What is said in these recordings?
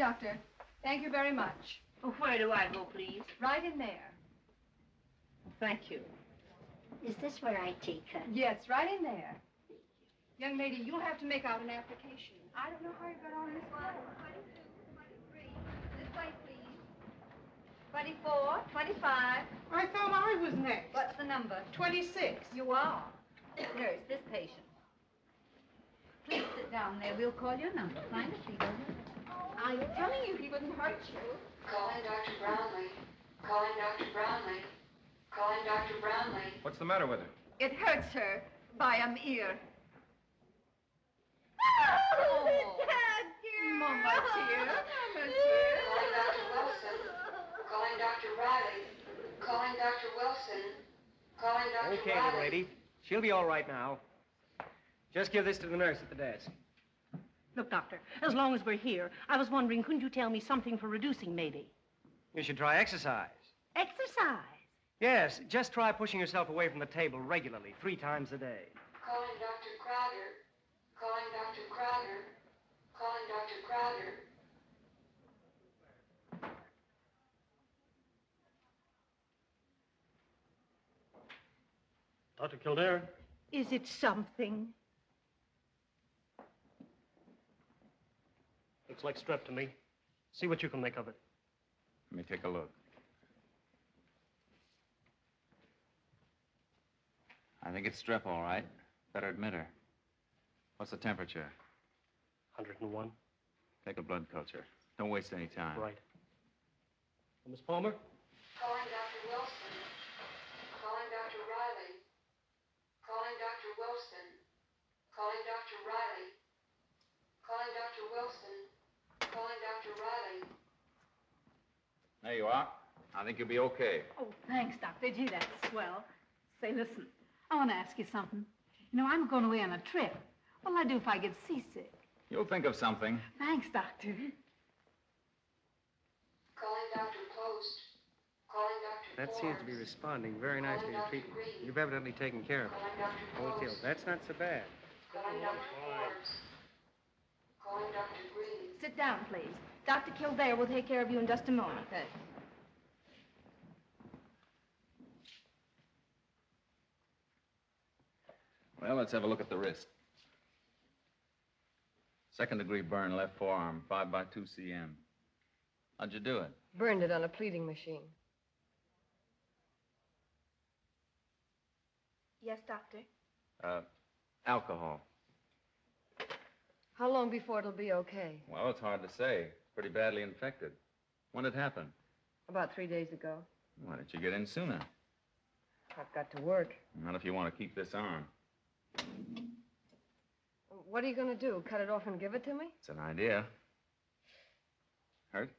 Doctor. Thank you very much. Oh, where do I go, please? Right in there. Thank you. Is this where I take her? Yes, right in there. Young lady, you'll have to make out an application. I don't know how you got on this one. 22, 23. This way, please. 24, 25. I thought I was next. What's the number? 26. You are. Nurse, this patient. Please sit down there. We'll call your number. Find a seat over there. I'm telling you, he wouldn't hurt you. Calling Dr. Brownlee. Calling Dr. Brownlee. Calling Dr. Brownlee. What's the matter with her? It hurts her by ear. Oh, Mama's here. Mama's Calling Dr. Wilson. Calling Dr. Riley. Calling Dr. Wilson. Calling Dr. Okay, Riley. little lady. She'll be all right now. Just give this to the nurse at the desk. Look, Doctor, as long as we're here, I was wondering, couldn't you tell me something for reducing, maybe? You should try exercise. Exercise? Yes, just try pushing yourself away from the table regularly, 3 times a day. Calling Dr. Crowder. Calling Dr. Crowder. Calling Dr. Crowder. Dr. Kildare? Is it something? Looks like strep to me. See what you can make of it. Let me take a look. I think it's strep, all right. Better admit her. What's the temperature? 101. Take a blood culture. Don't waste any time. Right. Miss Palmer? Calling Dr. Wilson. Calling Dr. Riley. Calling Dr. Wilson. Calling Dr. Riley. Calling Dr. Wilson. Calling Dr. Riley. There you are. I think you'll be okay. Oh, thanks, Doctor. Gee, that's swell. Say, listen, I want to ask you something. You know, I'm going away on a trip. What'll I do if I get seasick? You'll think of something. Thanks, Doctor. Calling Dr. Post. Calling Dr. That Forbes. seems to be responding very nicely to treatment. You've evidently taken care of it. Calling Dr. Hold still. Post. That's not so bad. Calling Dr. Forbes. Calling Dr. Green. Sit down, please. Dr. Kildare will take care of you in just a moment. Okay. Well, let's have a look at the wrist. 2nd-degree burn, left forearm, 5 by 2 cm. How'd you do it? Burned it on a pleating machine. Yes, Doctor? Alcohol. How long before it'll be okay? Well, it's hard to say. It's pretty badly infected. When did it happen? About 3 days ago. Why didn't you get in sooner? I've got to work. Not if you want to keep this on. What are you going to do? Cut it off and give it to me? It's an idea. Hurt?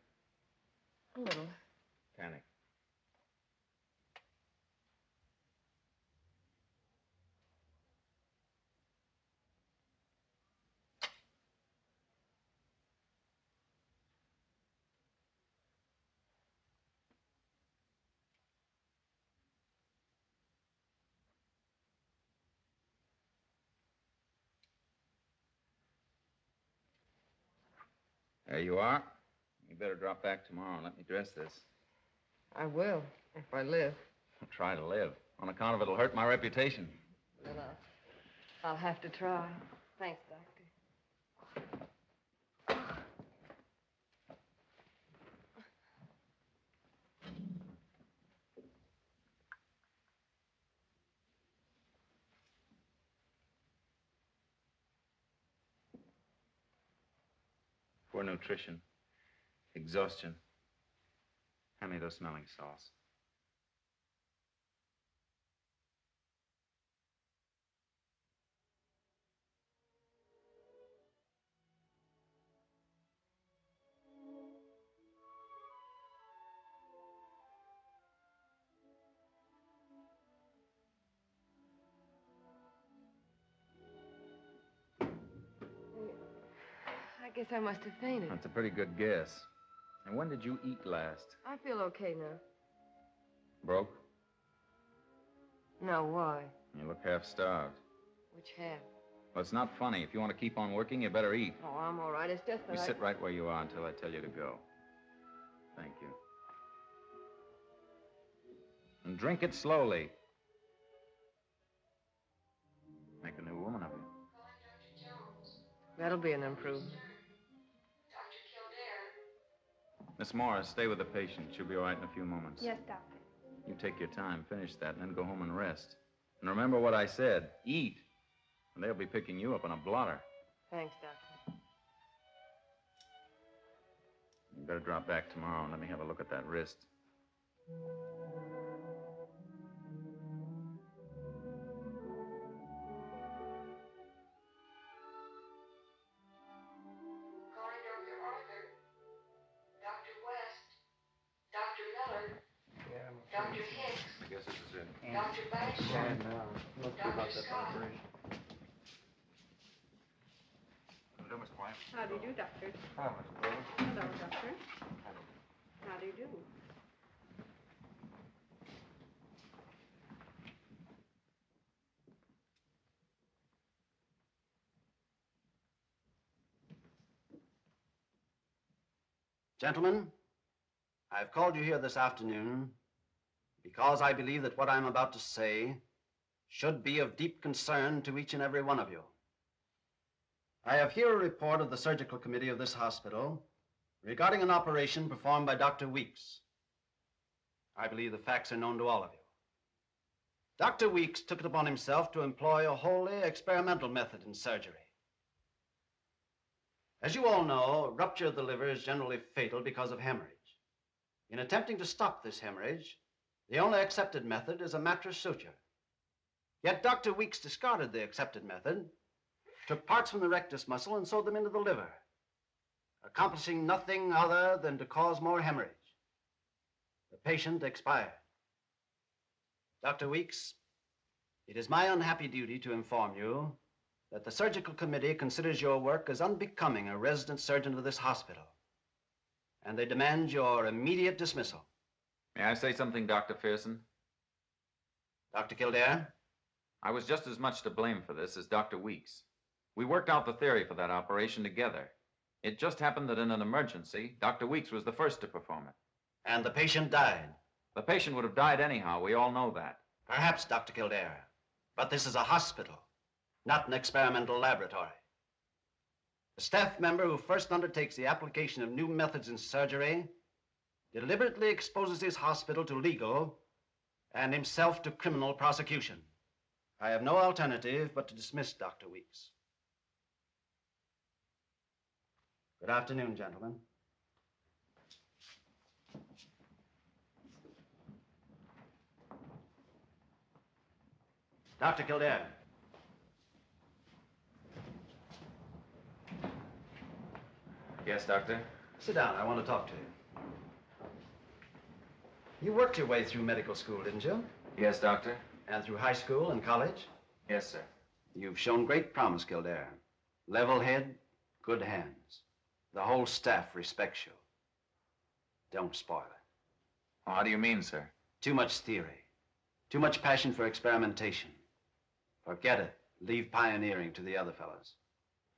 A little. Panic. There you are. You better drop back tomorrow and let me dress this. I will, if I live. Try to live. On account of it'll hurt my reputation. Then I'll have to try. Thanks, Doctor. Poor nutrition. Exhaustion. Hand me those smelling salts. I guess I must have fainted. That's a pretty good guess. And when did you eat last? I feel okay now. Broke? No, why? You look half starved. Which half? Well, it's not funny. If you want to keep on working, you better eat. Oh, I'm all right. It's just that You sit right where you are until I tell you to go. Thank you. And drink it slowly. Make a new woman of you. Dr. Jones. That'll be an improvement. Dr. Kildare. Miss Morris, stay with the patient. She'll be all right in a few moments. Yes, doctor. You take your time, finish that, and then go home and rest. And remember what I said. Eat. And they'll be picking you up on a blotter. Thanks, Doctor. You better drop back tomorrow and let me have a look at that wrist. Calling Dr. Arthur. Dr. West. Dr. Miller. Dr. Hicks. I guess this is it. Dr. Basham. Dr. Scott. Hello, Miss Quiet. How do you do, doctor? Hi, Miss Clover. Hello, doctor. How do you do? Gentlemen, I've called you here this afternoon because I believe that what I'm about to say should be of deep concern to each and every one of you. I have here a report of the surgical committee of this hospital regarding an operation performed by Dr. Weeks. I believe the facts are known to all of you. Dr. Weeks took it upon himself to employ a wholly experimental method in surgery. As you all know, rupture of the liver is generally fatal because of hemorrhage. In attempting to stop this hemorrhage, the only accepted method is a mattress suture. Yet Dr. Weeks discarded the accepted method, took parts from the rectus muscle and sewed them into the liver, accomplishing nothing other than to cause more hemorrhage. The patient expired. Dr. Weeks, it is my unhappy duty to inform you that the surgical committee considers your work as unbecoming a resident surgeon of this hospital, and they demand your immediate dismissal. May I say something, Dr. Pearson? Dr. Kildare? I was just as much to blame for this as Dr. Weeks. We worked out the theory for that operation together. It just happened that in an emergency, Dr. Weeks was the first to perform it. And the patient died. The patient would have died anyhow. We all know that. Perhaps, Dr. Kildare. But this is a hospital, not an experimental laboratory. The staff member who first undertakes the application of new methods in surgery deliberately exposes his hospital to legal and himself to criminal prosecution. I have no alternative but to dismiss Dr. Weeks. Good afternoon, gentlemen. Dr. Kildare. Yes, Doctor? Sit down. I want to talk to you. You worked your way through medical school, didn't you? Yes, Doctor? And through high school and college? Yes, sir. You've shown great promise, Kildare. Level head, good hands. The whole staff respects you. Don't spoil it. Oh, how do you mean, sir? Too much theory. Too much passion for experimentation. Forget it. Leave pioneering to the other fellows.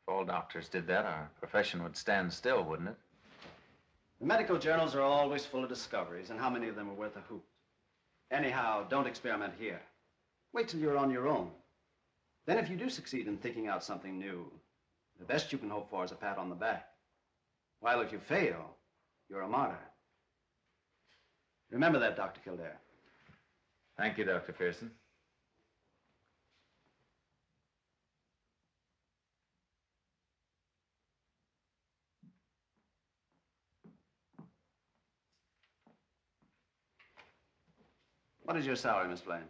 If all doctors did that, our profession would stand still, wouldn't it? The medical journals are always full of discoveries, and how many of them are worth a hoot? Anyhow, don't experiment here. Wait till you're on your own. Then if you do succeed in thinking out something new, the best you can hope for is a pat on the back. While if you fail, you're a martyr. Remember that, Dr. Kildare. Thank you, Dr. Pearson. What is your salary, Miss Blaine?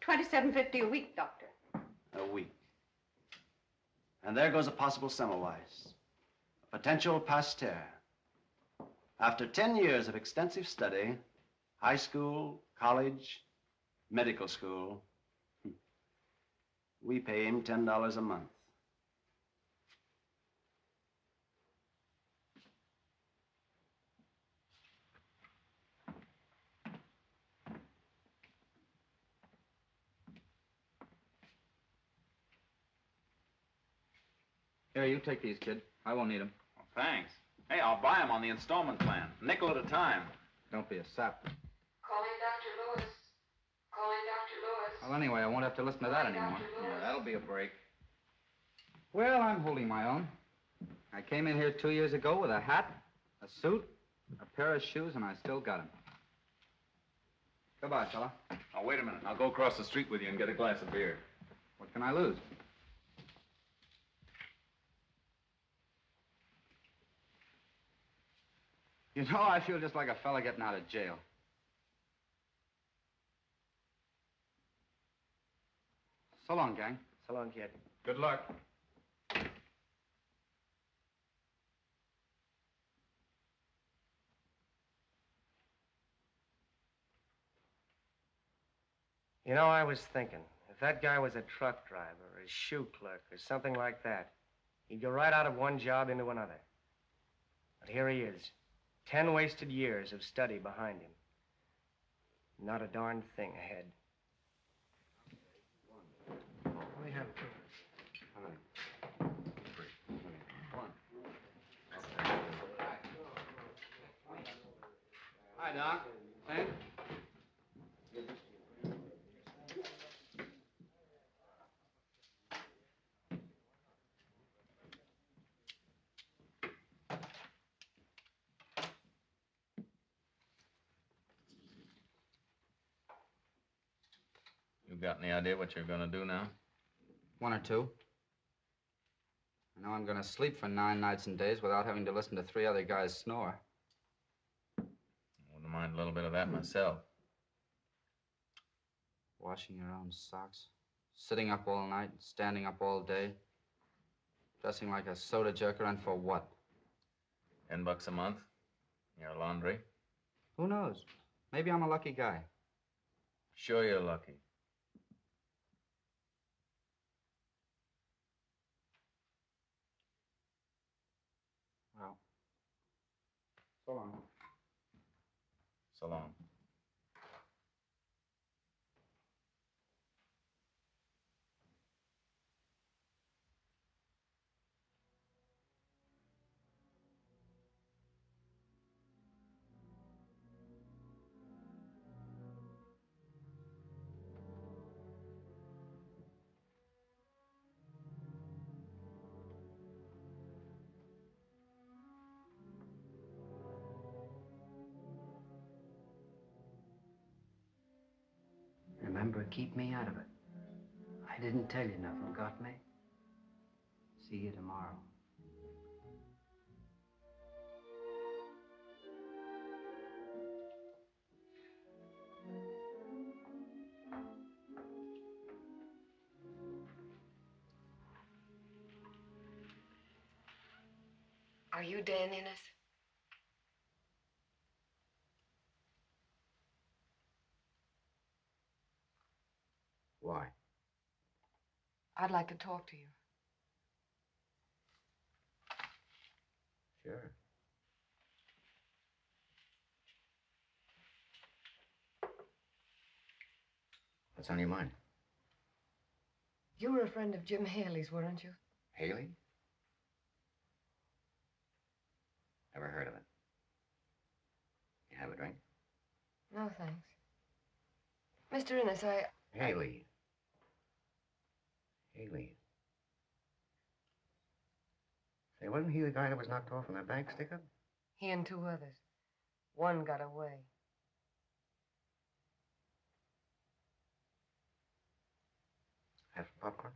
$27.50 a week, doctor. A week. And there goes a possible Semmelweis. A potential Pasteur. After 10 years of extensive study, high school, college, medical school, we pay him $10 a month. Here, you take these, kid. I won't need them. Well, thanks. Hey, I'll buy them on the installment plan. Nickel at a time. Don't be a sap. Calling Dr. Lewis. Calling Dr. Lewis. Well, anyway, I won't have to listen to that anymore. Yeah, that'll be a break. Well, I'm holding my own. I came in here 2 years ago with a hat, a suit, a pair of shoes, and I still got them. Goodbye, fella. Now, wait a minute. I'll go across the street with you and get a glass of beer. What can I lose? You know, I feel just like a fella getting out of jail. So long, gang. So long, kid. Good luck. You know, I was thinking, if that guy was a truck driver or a shoe clerk or something like that, he'd go right out of one job into another. But here he is, 10 wasted years of study behind him. Not a darn thing ahead. We have two. Hi, Doc. Thanks. You got any idea what you're gonna do now? One or two. I know I'm gonna sleep for 9 nights and days without having to listen to 3 other guys snore. I wouldn't mind a little bit of that myself. Washing your own socks, sitting up all night, standing up all day, dressing like a soda jerker, and for what? $10 a month? Your laundry? Who knows? Maybe I'm a lucky guy. Sure you're lucky. Well, so long. So long. Remember, keep me out of it. I didn't tell you nothing, got me? See you tomorrow. Are you Dan Innes? Why? I'd like to talk to you. Sure. What's on your mind? You were a friend of Jim Haley's, weren't you? Haley? Never heard of it. You have a drink? No, thanks. Mr. Innes, Haley. Haley. Say, wasn't he the guy that was knocked off in that bank stick-up? He and 2 others. One got away. Have some popcorn?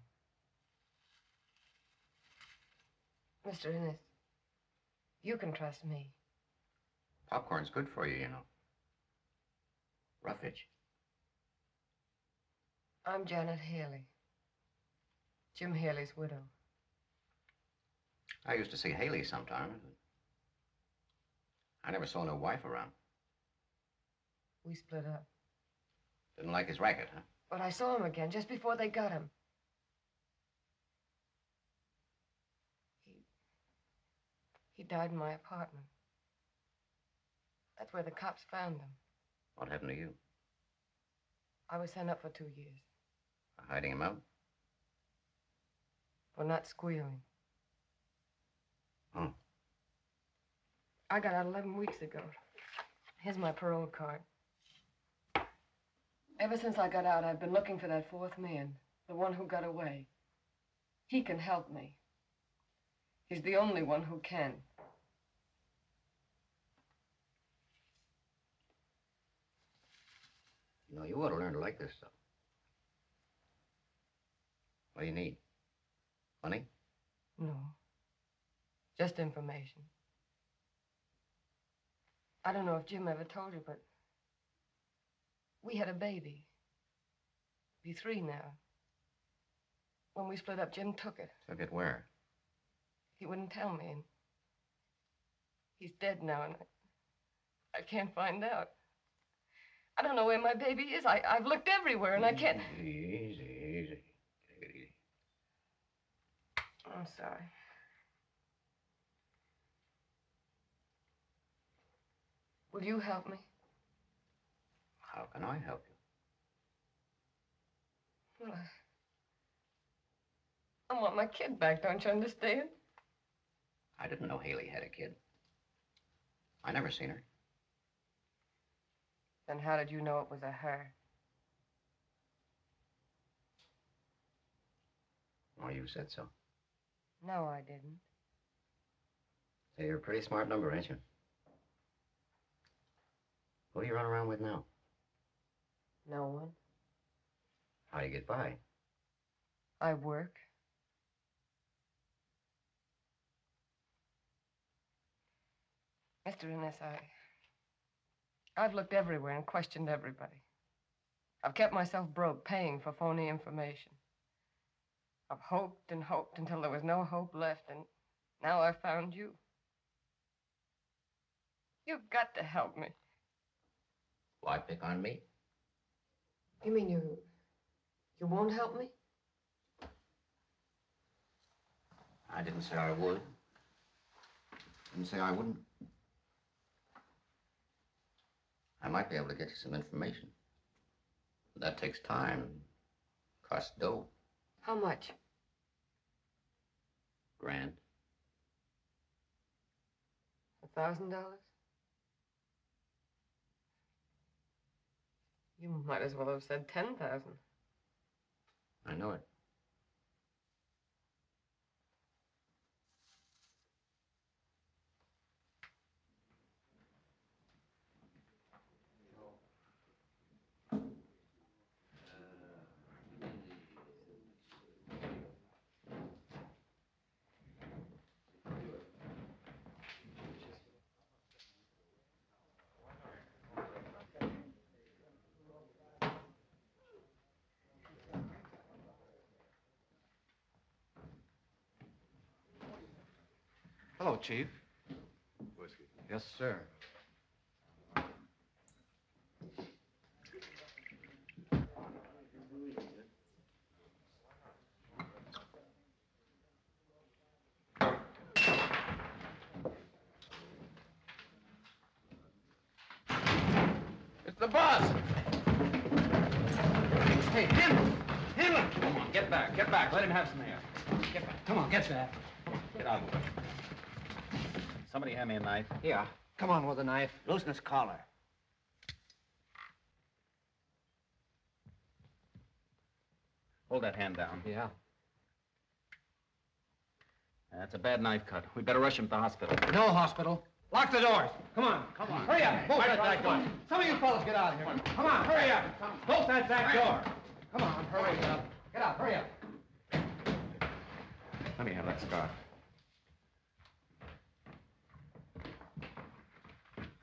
Mr. Innes, you can trust me. Popcorn's good for you, you know. Roughage. I'm Janet Haley, Jim Haley's widow. I used to see Haley sometimes. I never saw no wife around. We split up. Didn't like his racket, huh? But I saw him again just before they got him. He died in my apartment. That's where the cops found him. What happened to you? I was sent up for 2 years. For hiding him out? For not squealing. Huh? I got out 11 weeks ago. Here's my parole card. Ever since I got out, I've been looking for that fourth man, the one who got away. He can help me. He's the only one who can. You know, you ought to learn to like this stuff. What do you need? Money? No. Just information. I don't know if Jim ever told you, but we had a baby. Be 3 now. When we split up, Jim took it. Took it where? He wouldn't tell me, and he's dead now, and I can't find out. I don't know where my baby is. I've looked everywhere, and I can't... Easy. Take it easy. I'm sorry. Will you help me? How can I help you? Well, I want my kid back, don't you understand? I didn't know Haley had a kid. I never seen her. Then how did you know it was a her? Oh, you said so. No, I didn't. Say, you're a pretty smart number, ain't you? Who do you run around with now? No one. How do you get by? I work. Mr. Innes, I've looked everywhere and questioned everybody. I've kept myself broke, paying for phony information. I've hoped and hoped until there was no hope left, and now I've found you. You've got to help me. Why pick on me? You mean you won't help me? I didn't say I would. Didn't say I wouldn't. I might be able to get you some information. But that takes time. Costs dough. How much? $1,000. $1,000? You might as well have said 10,000. I know it. Hello, Chief. Whiskey. Yes, sir. It's the boss! Hey, him! Come on, get back. Let him have some air. Get back. Come on, get back. Get out of the way. Somebody hand me a knife. Yeah. Come on with a knife. Loosen his collar. Hold that hand down. Yeah. That's a bad knife cut. We'd better rush him to the hospital. No hospital. Lock the doors. Come on. Hurry up. Bolt that back door. Some of you fellas get out of here. Come on, hurry up. Bolt that back door. Come on, hurry up. Get out, hurry up. Let me have that scarf.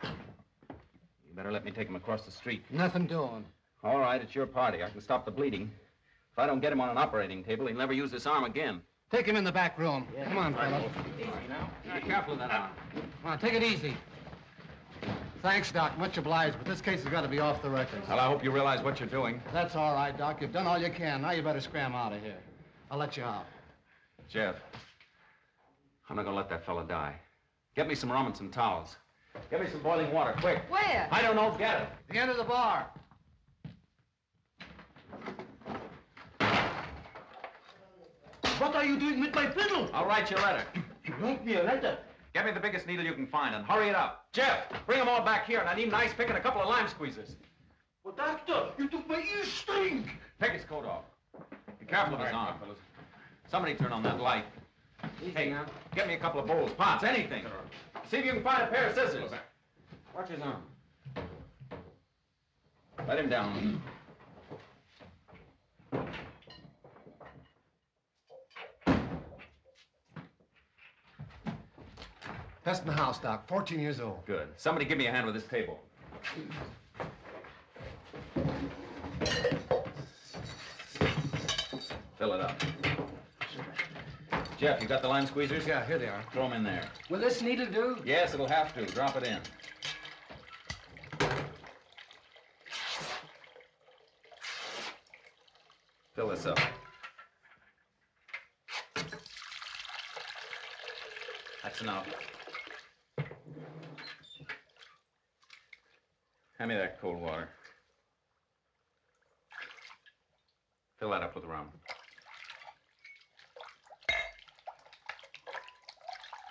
You better let me take him across the street. Nothing doing. All right, it's your party. I can stop the bleeding. If I don't get him on an operating table, he'll never use this arm again. Take him in the back room. Come on, fellas. Easy now. Be careful of that arm. Come on, take it easy. Thanks, Doc. Much obliged, but this case has got to be off the record. Well, I hope you realize what you're doing. That's all right, Doc. You've done all you can. Now you better scram out of here. I'll let you out. Jeff, I'm not going to let that fella die. Get me some rum and some towels. Get me some boiling water, quick. Where? I don't know. Get it. The end of the bar. What are you doing with my fiddle? I'll write you a letter. Write me a letter. Get me the biggest needle you can find and hurry it up. Jeff, bring them all back here, and I need an ice pick and a couple of lime squeezers. Well, doctor, you took my earstring. Take his coat off. Be careful of his arm. Somebody turn on that light. Hey, get me a couple of bowls, pots, anything. See if you can find a pair of scissors. Watch his arm. Let him down. Best in the house, Doc. 14 years old. Good. Somebody give me a hand with this table. Fill it up. Jeff, you got the lime squeezers? Yeah, here they are. Throw them in there. Will this needle do? Yes, it'll have to. Drop it in. Fill this up. That's enough. Hand me that cold water. Fill that up with rum.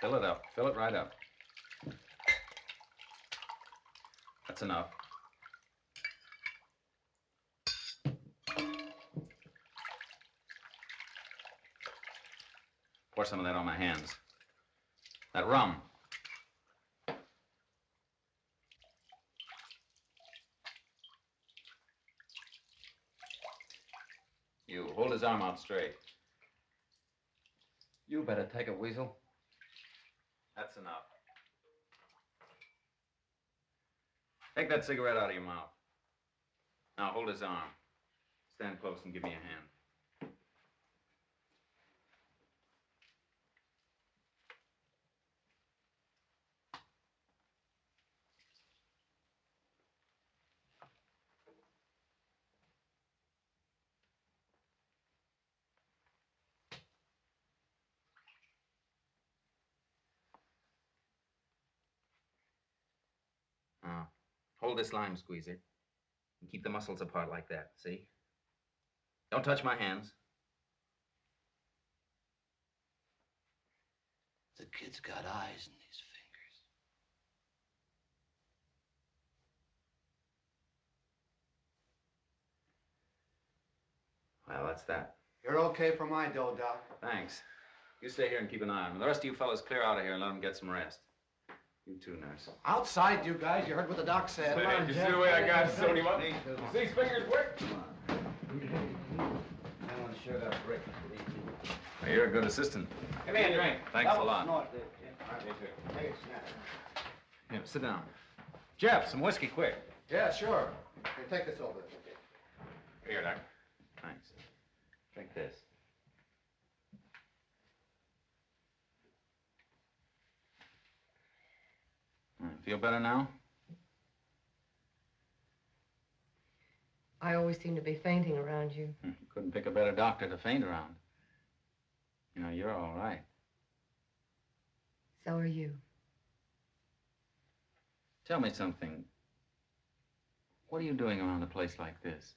Fill it up. Fill it right up. That's enough. Pour some of that on my hands. That rum. You hold his arm out straight. You better take it, Weasel. That's enough. Take that cigarette out of your mouth. Now hold his arm. Stand close and give me a hand. Hold this lime squeezer and keep the muscles apart like that, see? Don't touch my hands. The kid's got eyes in his fingers. Well, that's that. You're okay for my dough, Doc. Thanks. You stay here and keep an eye on him. The rest of you fellas clear out of here and let him get some rest. You too, nurse. Outside, you guys. You heard what the doc said. Hey, you see the way I got Sony up? See his fingers work? I want to share that break. Well, you're a good assistant. Give me a drink. Thanks a lot. Yeah, sit down. Jeff, some whiskey, quick. Yeah, sure. Hey, take this over. Here, Doc. Thanks. Drink this. Feel better now? I always seem to be fainting around you. You couldn't pick a better doctor to faint around. You know, you're all right. So are you. Tell me something. What are you doing around a place like this?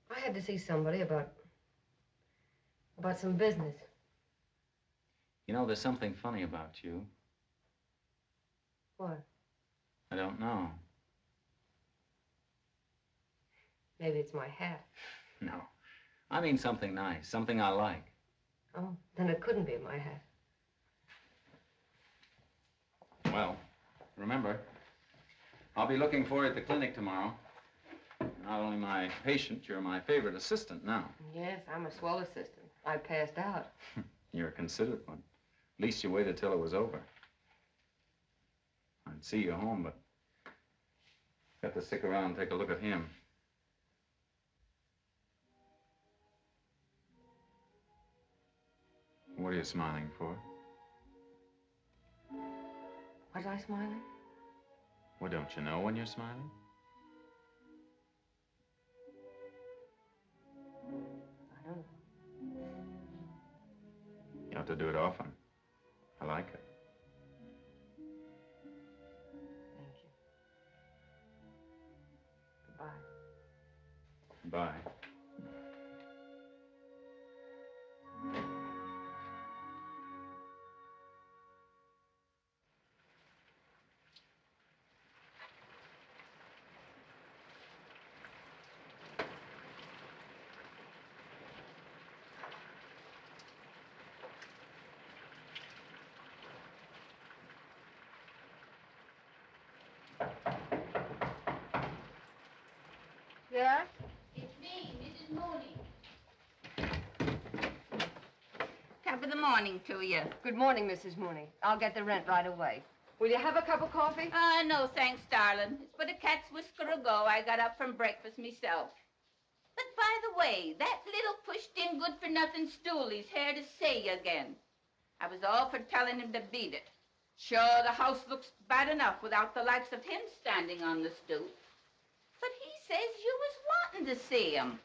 I had to see somebody about some business. You know, there's something funny about you. What? I don't know. Maybe it's my hat. No. I mean something nice, something I like. Oh, then it couldn't be my hat. Well, remember, I'll be looking for you at the clinic tomorrow. Not only my patient, you're my favorite assistant now. Yes, I'm a swell assistant. I passed out. You're a considerate one. At least you waited till it was over. I'd see you home, but got to stick around and take a look at him. What are you smiling for? Was I smiling? Well, don't you know when you're smiling? I don't know. You have to do it often. I like it. Thank you. Goodbye. Bye. Yes? It's me, Mrs. Mooney. Top of the morning to you. Good morning, Mrs. Mooney. I'll get the rent right away. Will you have a cup of coffee? No, thanks, darling. It's but a cat's whisker ago I got up from breakfast myself. But by the way, that little pushed-in good-for-nothing stoolie's here to see you again. I was all for telling him to beat it. Sure, the house looks bad enough without the likes of him standing on the stoop. But he says you was wanting to see him.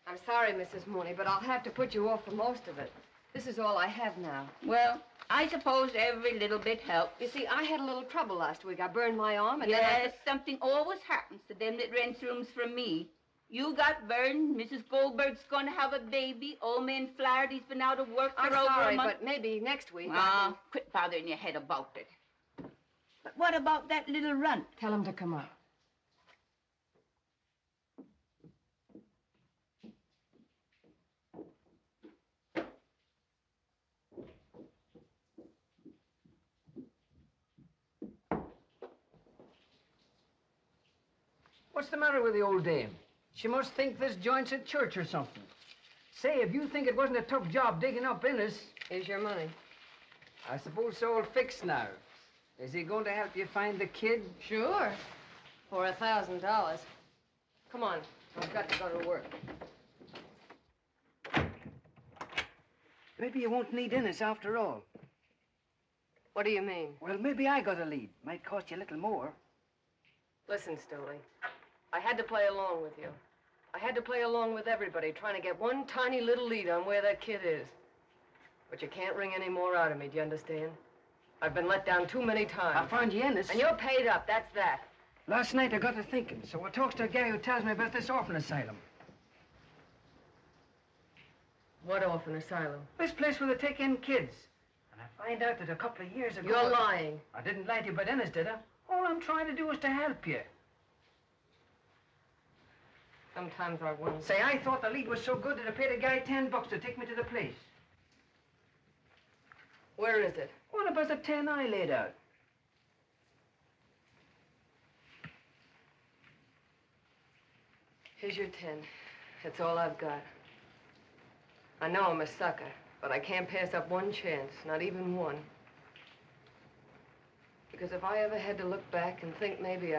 I'm sorry, Mrs. Mooney, but I'll have to put you off for most of it. This is all I have now. Well, I suppose every little bit helps. You see, I had a little trouble last week. I burned my arm and yes, something always happens to them that rents rooms from me. You got burned. Mrs. Goldberg's going to have a baby. Old man Flaherty's been out of work for over sorry, a month. but maybe next week. Quit bothering your head about it. But what about that little runt? Tell him to come up. What's the matter with the old dame? She must think this joint's a church or something. Say, if you think it wasn't a tough job digging up Innes... Here's your money. I suppose it's all fixed now. Is he going to help you find the kid? Sure. For $1,000. Come on. I've got to go to work. Maybe you won't need Innes after all. What do you mean? Well, maybe I got a lead. Might cost you a little more. Listen, Stooley. I had to play along with you. I had to play along with everybody, trying to get one tiny little lead on where that kid is. But you can't wring any more out of me, do you understand? I've been let down too many times. I found you Innes. And you're paid up, that's that. Last night I got to thinking, so I talks to a guy who tells me about this orphan asylum. What orphan asylum? This place where they take in kids. And I find out that a couple of years ago... You're lying. I didn't lie to you about Innes, did I? All I'm trying to do is to help you. Sometimes I wonder. Say, I thought the lead was so good that I paid a guy $10 to take me to the place. Where is it? What about the 10 I laid out? Here's your 10. That's all I've got. I know I'm a sucker, but I can't pass up one chance, not even one. Because if I ever had to look back and think maybe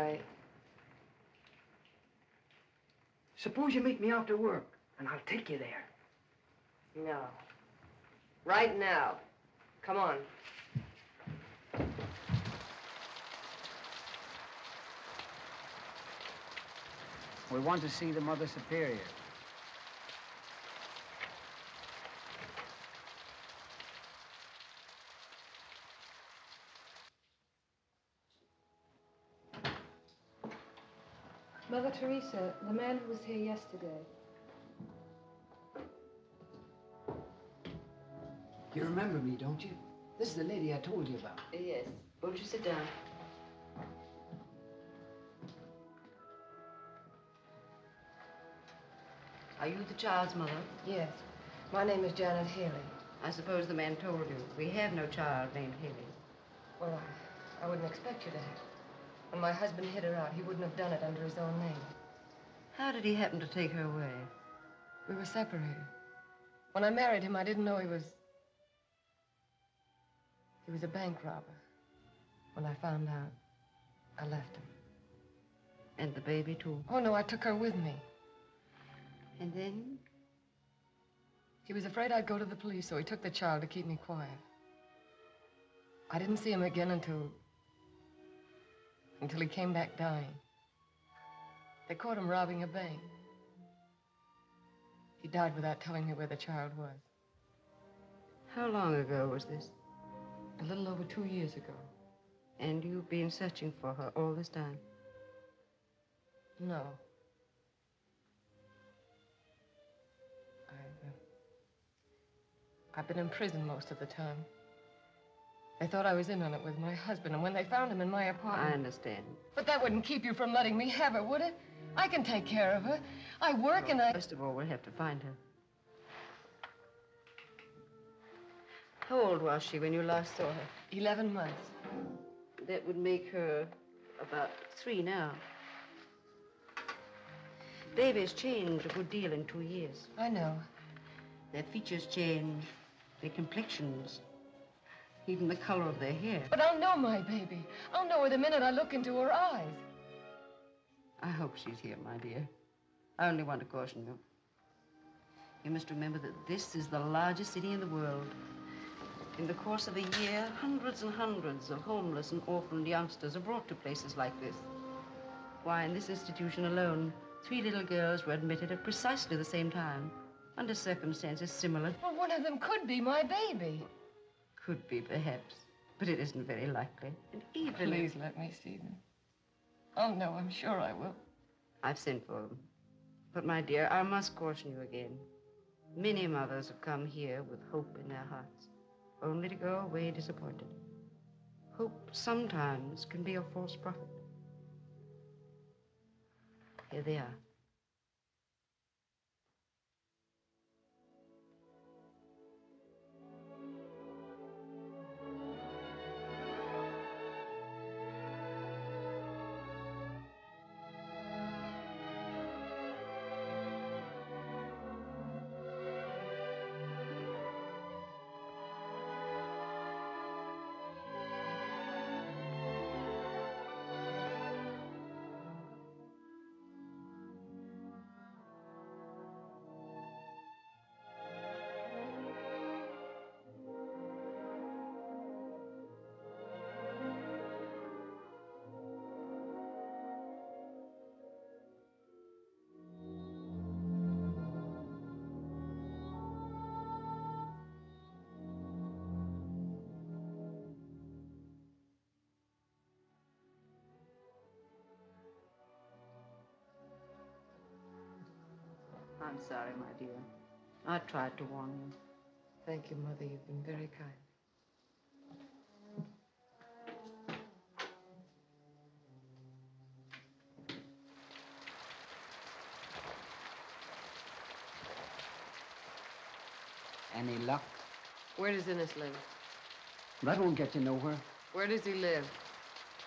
Suppose you meet me after work, and I'll take you there. No. Right now. Come on. We want to see the Mother Superior. Mother Teresa, the man who was here yesterday. You remember me, don't you? This is the lady I told you about. Yes. Won't you sit down? Are you the child's mother? Yes. My name is Janet Haley. I suppose the man told you. We have no child named Haley. Well, I wouldn't expect you to have. When my husband hid her out, he wouldn't have done it under his own name. How did he happen to take her away? We were separated. When I married him, I didn't know he was a bank robber. When I found out, I left him. And the baby, too? Oh, no, I took her with me. And then? He was afraid I'd go to the police, so he took the child to keep me quiet. I didn't see him again until he came back dying. They caught him robbing a bank. He died without telling me where the child was. How long ago was this? A little over 2 years ago. And you've been searching for her all this time? No. I've been in prison most of the time. They thought I was in on it with my husband, and when they found him in my apartment... I understand. But that wouldn't keep you from letting me have her, would it? I can take care of her. I work and I... First of all, we'll have to find her. How old was she when you last saw her? 11 months. That would make her About 3 now. Babies change a good deal in 2 years. I know. Their features change, their complexions, even the color of their hair. But I'll know my baby. I'll know her the minute I look into her eyes. I hope she's here, my dear. I only want to caution you. You must remember that this is the largest city in the world. In the course of a year, hundreds and hundreds of homeless and orphaned youngsters are brought to places like this. Why, in this institution alone, 3 little girls were admitted at precisely the same time, under circumstances similar. Well, one of them could be my baby. Could be, perhaps, but it isn't very likely. And even Please let me see them. Oh, no, I'm sure I will. I've sent for them. But, my dear, I must caution you again. Many mothers have come here with hope in their hearts, only to go away disappointed. Hope sometimes can be a false prophet. Here they are. I'm sorry, my dear. I tried to warn you. Thank you, Mother. You've been very kind. Any luck? Where does Innes live? That won't get you nowhere. Where does he live?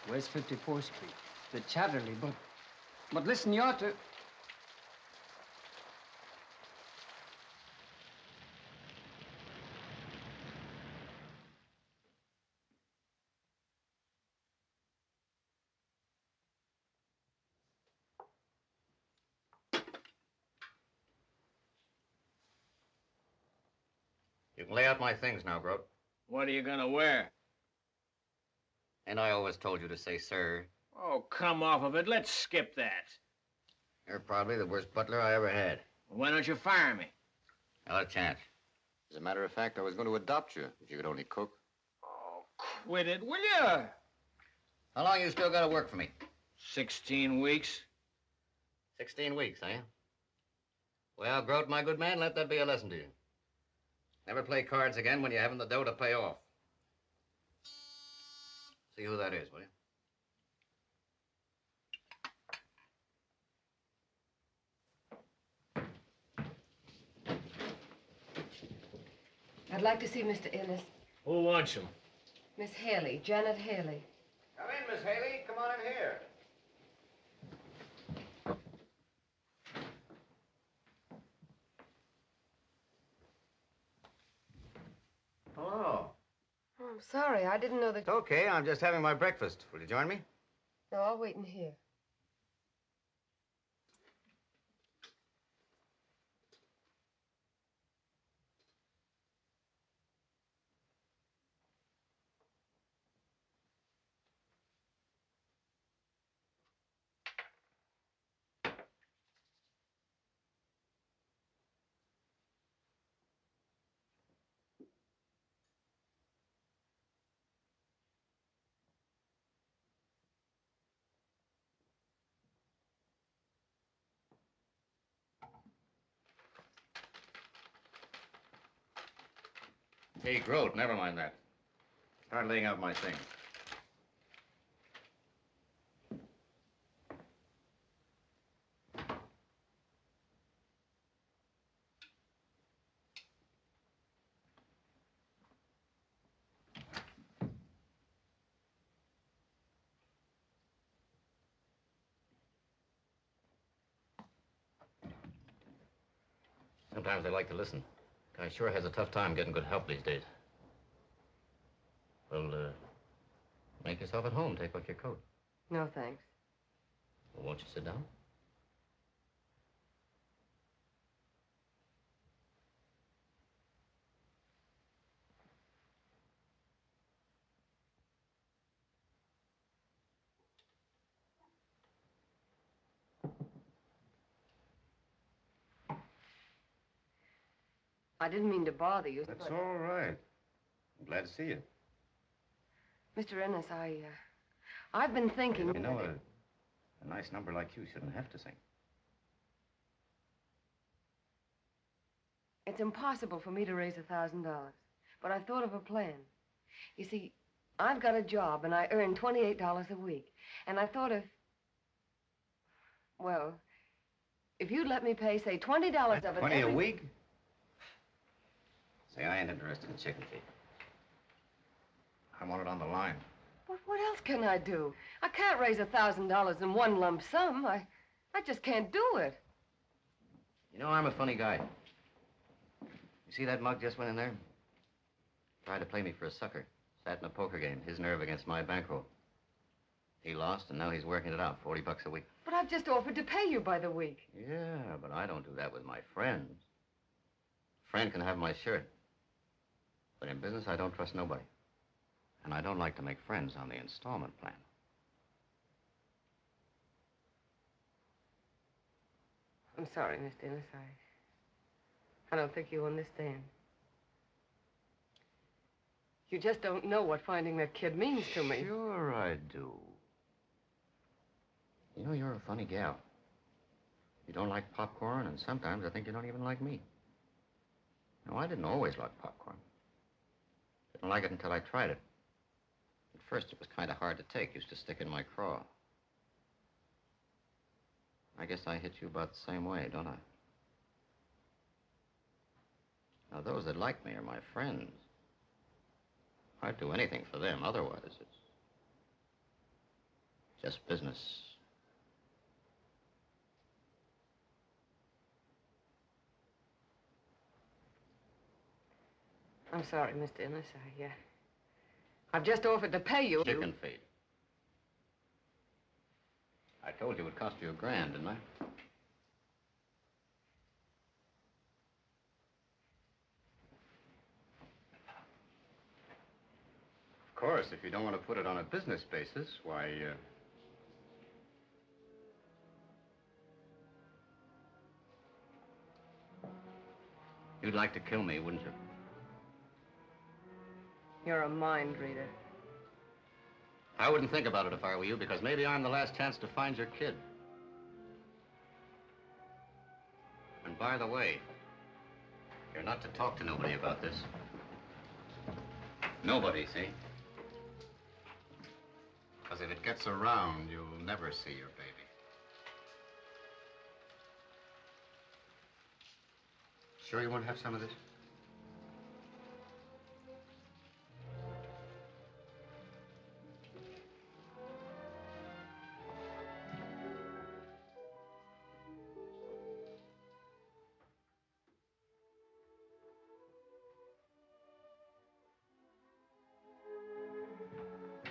West 54th Street. The Chatterley, but listen, you ought to... You can lay out my things now, Grote. What are you gonna wear? And I always told you to say sir. Oh, come off of it. Let's skip that. You're probably the worst butler I ever had. Well, why don't you fire me? Not a chance. As a matter of fact, I was going to adopt you if you could only cook. Oh, quit it, will you? How long you still got to work for me? 16 weeks. 16 weeks, eh? Well, Grote, my good man, let that be a lesson to you. Never play cards again when you haven't the dough to pay off. See who that is, will you? I'd like to see Mr. Innes. Who wants him? Miss Haley, Janet Haley. Come in, Miss Haley. Come on in here. Hello. Oh, I'm sorry. I didn't know that... It's okay. I'm just having my breakfast. Will you join me? No, I'll wait in here. Hey, Grote, never mind that. Start laying out my things. Sometimes they like to listen. Guy sure has a tough time getting good help these days. Well, make yourself at home. Take off your coat. No, thanks. Well, won't you sit down? I didn't mean to bother you. That's but... all right. I'm glad to see you. Mr. Ennis, I've been thinking... You know, a nice number like you shouldn't have to sing. It's impossible for me to raise $1,000, but I thought of a plan. You see, I've got a job, and I earn $28 a week. And I thought if you'd let me pay, say, $20 of it 20 a week? Say, I ain't interested in chicken feed. I want it on the line. But what else can I do? I can't raise $1,000 in one lump sum. I just can't do it. You know, I'm a funny guy. You see that mug just went in there? Tried to play me for a sucker. Sat in a poker game, his nerve against my bankroll. He lost, and now he's working it out, $40 a week. But I've just offered to pay you by the week. Yeah, but I don't do that with my friends. A friend can have my shirt. But in business, I don't trust nobody. And I don't like to make friends on the installment plan. I'm sorry, Mr. Ennis. I don't think you understand. You just don't know what finding that kid means to me. Sure I do. You know, you're a funny gal. You don't like popcorn, and sometimes I think you don't even like me. No, I didn't always like popcorn. Didn't like it until I tried it. At first, it was kind of hard to take. Used to stick in my craw. I guess I hit you about the same way, don't I? Now, those that like me are my friends. I'd do anything for them. Otherwise, it's just business. I'm sorry, Mr. Ennis. I've just offered to pay you. Chicken feed. I told you it would cost you $1,000, didn't I? Of course, if you don't want to put it on a business basis, why, you'd like to kill me, wouldn't you? You're a mind reader. I wouldn't think about it if I were you, because maybe I'm the last chance to find your kid. And by the way, you're not to talk to nobody about this. Nobody, see? Because if it gets around, you'll never see your baby. Sure you want to have some of this?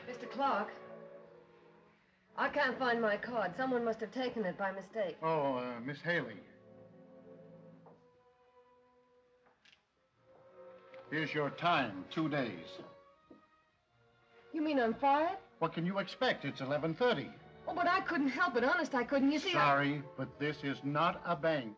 Mr. Clark, I can't find my card. Someone must have taken it by mistake. Oh, Miss Haley. Here's your time, 2 days. You mean I'm fired? What can you expect? It's 11:30. Oh, but I couldn't help it. Honest, I couldn't. You see, Sorry, but this is not a bank.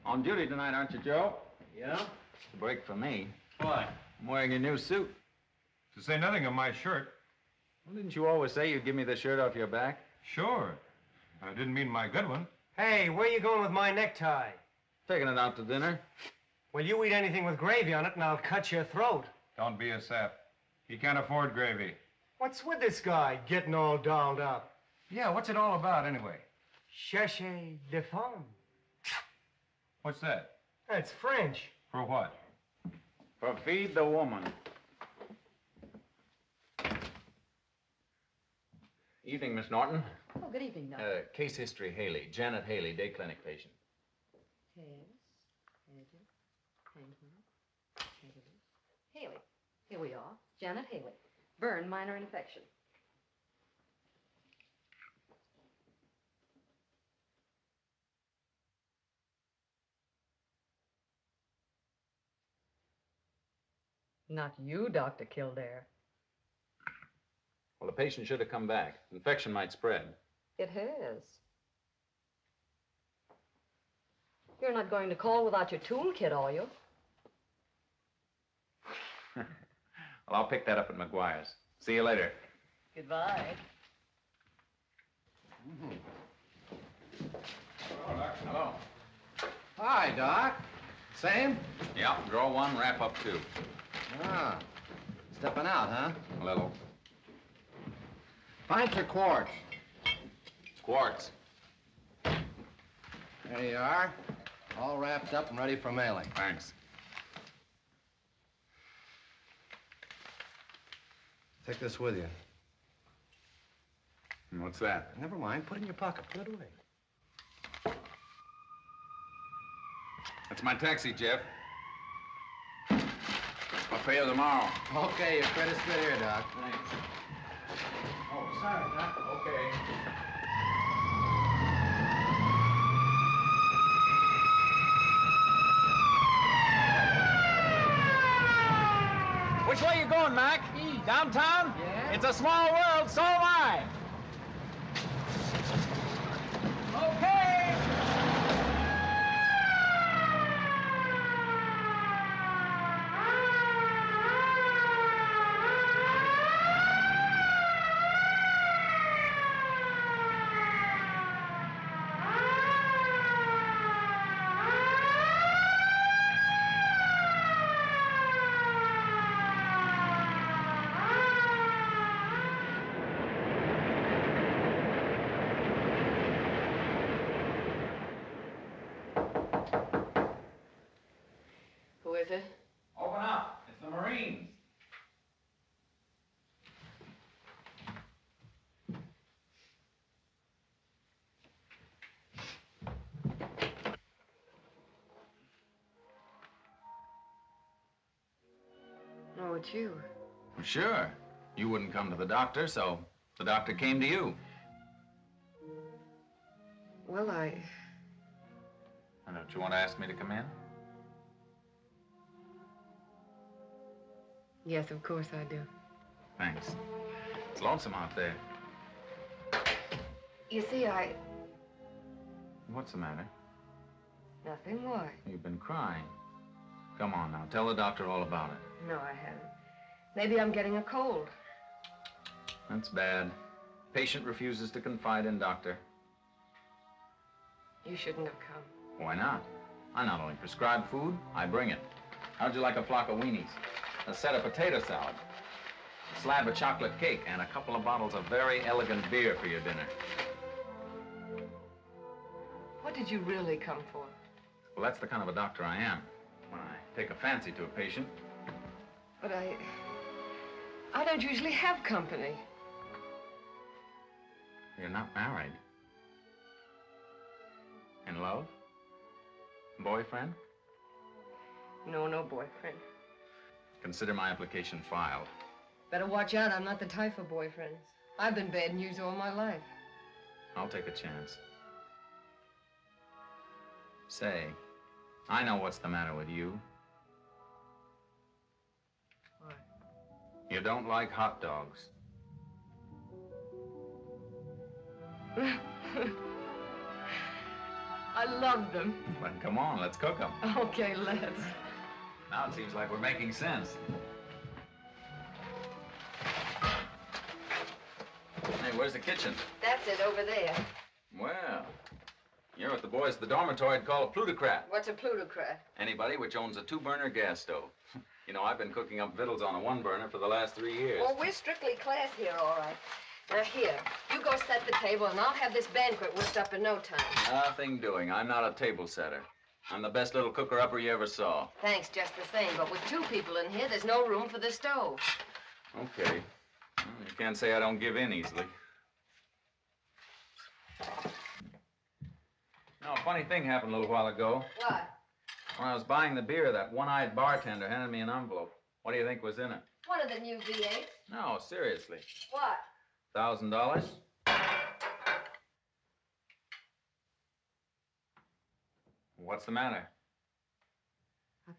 On duty tonight, aren't you, Joe? Yeah? It's a break for me. Why? I'm wearing your new suit. To say nothing of my shirt. Well, didn't you always say you'd give me the shirt off your back? Sure. I didn't mean my good one. Hey, where you going with my necktie? Taking it out to dinner. Well, you eat anything with gravy on it, and I'll cut your throat. Don't be a sap. He can't afford gravy. What's with this guy getting all dolled up? Yeah, what's it all about, anyway? Cherchez de femme. What's that? That's French. For what? For feed the woman. Evening, Miss Norton. Oh, good evening, Doctor. Case history, Haley. Janet Haley, day clinic patient. Yes. Haley. Here we are. Janet Haley. Burn, minor infection. Not you, Dr. Kildare. Well, the patient should have come back. Infection might spread. It has. You're not going to call without your toolkit, are you? Well, I'll pick that up at McGuire's. See you later. Goodbye. Hello. Hi, Doc. Same? Yeah, draw one, wrap up two. Ah. Stepping out, huh? A little. Pints or quarts? Quartz. There you are. All wrapped up and ready for mailing. Thanks. Take this with you. And what's that? Never mind. Put it in your pocket. Put it away. That's my taxi, Jeff. I'll pay you tomorrow. Okay, your credit's good here, Doc. Thanks. Oh, sorry, Doc. Okay. Which way you going, Mac? Downtown? Yeah. It's a small world, so am I. Okay. Who is it? Open up. It's the Marines. Oh, it's you. Well, sure. You wouldn't come to the doctor, so the doctor came to you. Well, Don't you want to ask me to come in? Yes, of course I do. Thanks. It's lonesome out there. You see, What's the matter? Nothing. Why? You've been crying. Come on now, tell the doctor all about it. No, I haven't. Maybe I'm getting a cold. That's bad. Patient refuses to confide in doctor. You shouldn't have come. Why not? I not only prescribe food, I bring it. How'd you like a flock of weenies? A set of potato salad, a slab of chocolate cake, and a couple of bottles of very elegant beer for your dinner? What did you really come for? Well, that's the kind of a doctor I am. When I take a fancy to a patient. But I don't usually have company. You're not married. In love? Boyfriend? No, no boyfriend. Consider my application filed. Better watch out. I'm not the type for boyfriends. I've been bad news all my life. I'll take a chance. Say, I know what's the matter with you. What? You don't like hot dogs. I love them. Well, come on, let's cook them. Okay, let's. Now it seems like we're making sense. Hey, where's the kitchen? That's it, over there. Well, you're what the boys at the dormitory call a plutocrat. What's a plutocrat? Anybody which owns a 2-burner gas stove. You know, I've been cooking up victuals on a 1-burner for the last 3 years. Well, we're strictly class here, all right. Now, here, you go set the table, and I'll have this banquet whisked up in no time. Nothing doing. I'm not a table setter. I'm the best little cooker-upper you ever saw. Thanks, just the same. But with 2 people in here, there's no room for the stove. Okay. Well, you can't say I don't give in easily. Now, a funny thing happened a little while ago. What? When I was buying the beer, that one-eyed bartender handed me an envelope. What do you think was in it? One of the new V8s. No, seriously. What? $1,000? What's the matter?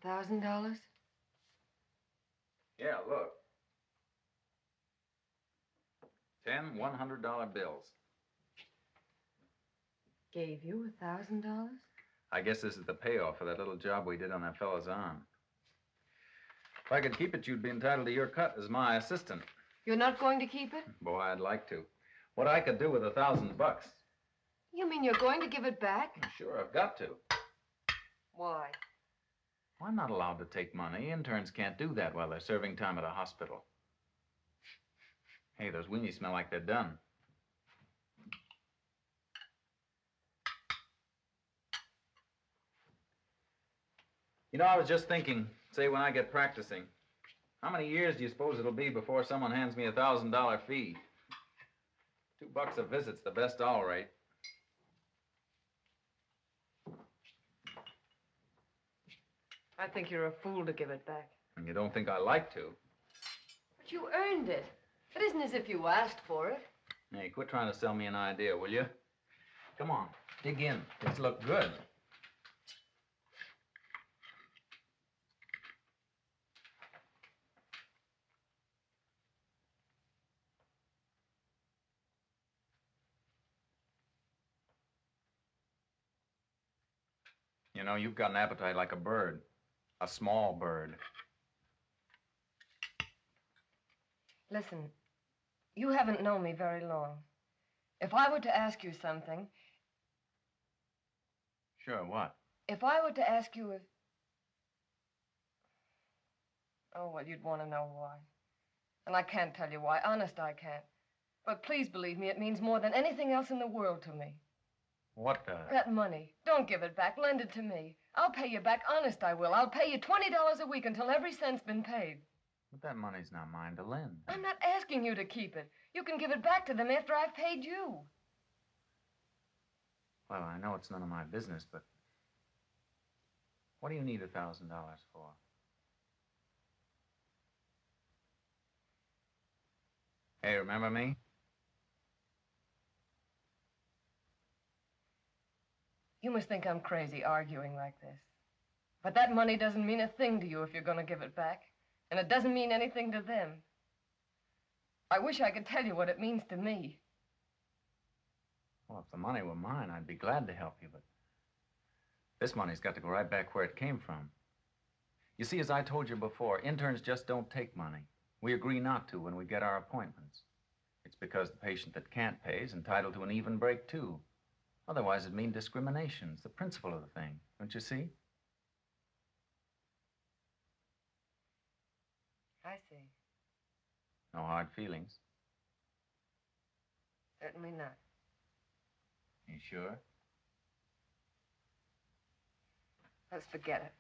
$1,000? Yeah, look. 10 $100 bills. Gave you $1,000? I guess this is the payoff for that little job we did on that fellow's arm. If I could keep it, you'd be entitled to your cut as my assistant. You're not going to keep it? Boy, I'd like to. What I could do with $1,000 bucks. You mean you're going to give it back? Sure, I've got to. Why? I'm not allowed to take money. Interns can't do that while they're serving time at a hospital. Hey, those weenies smell like they're done. You know, I was just thinking, say when I get practicing, how many years do you suppose it'll be before someone hands me a $1,000 fee? $2 a visit's the best all right. I think you're a fool to give it back. And you don't think I like to? But you earned it. It isn't as if you asked for it. Hey, quit trying to sell me an idea, will you? Come on, dig in. Let's look good. You know, you've got an appetite like a bird. A small bird. Listen, you haven't known me very long. If I were to ask you something... Sure, what? If I were to ask you if... Oh, well, you'd want to know why. And I can't tell you why. Honest, I can't. But please believe me, it means more than anything else in the world to me. What does? That money. Don't give it back. Lend it to me. I'll pay you back. Honest, I will. I'll pay you $20 a week until every cent's been paid. But that money's not mine to lend. I'm not asking you to keep it. You can give it back to them after I've paid you. Well, I know it's none of my business, but... What do you need $1,000 for? Hey, remember me? You must think I'm crazy arguing like this. But that money doesn't mean a thing to you if you're going to give it back. And it doesn't mean anything to them. I wish I could tell you what it means to me. Well, if the money were mine, I'd be glad to help you, but... This money's got to go right back where it came from. You see, as I told you before, interns just don't take money. We agree not to when we get our appointments. It's because the patient that can't pay is entitled to an even break, too. Otherwise, it'd mean discrimination. It's the principle of the thing. Don't you see? I see. No hard feelings. Certainly not. You sure? Let's forget it.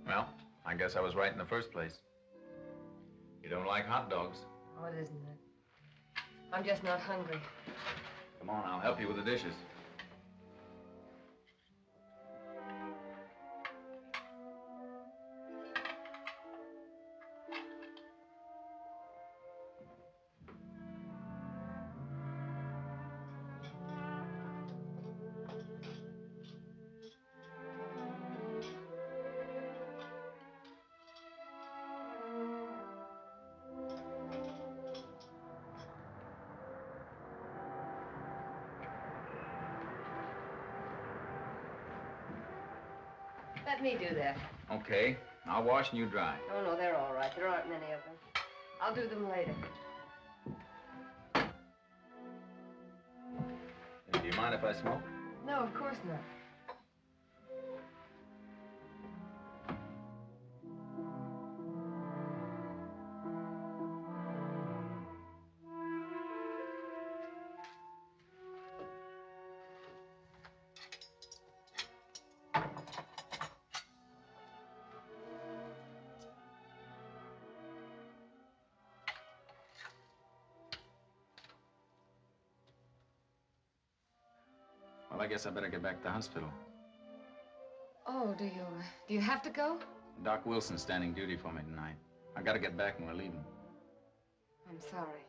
Well, I guess I was right in the first place. You don't like hot dogs. Oh, it isn't it? I'm just not hungry. Come on, I'll help you with the dishes. Let me do that. Okay. I'll wash and you dry. Oh, no, they're all right. There aren't many of them. I'll do them later. Do you mind if I smoke? No, of course not. Well, I guess I better get back to the hospital. Oh, do you have to go? Doc Wilson's standing duty for me tonight. I gotta get back when we're leaving. I'm sorry.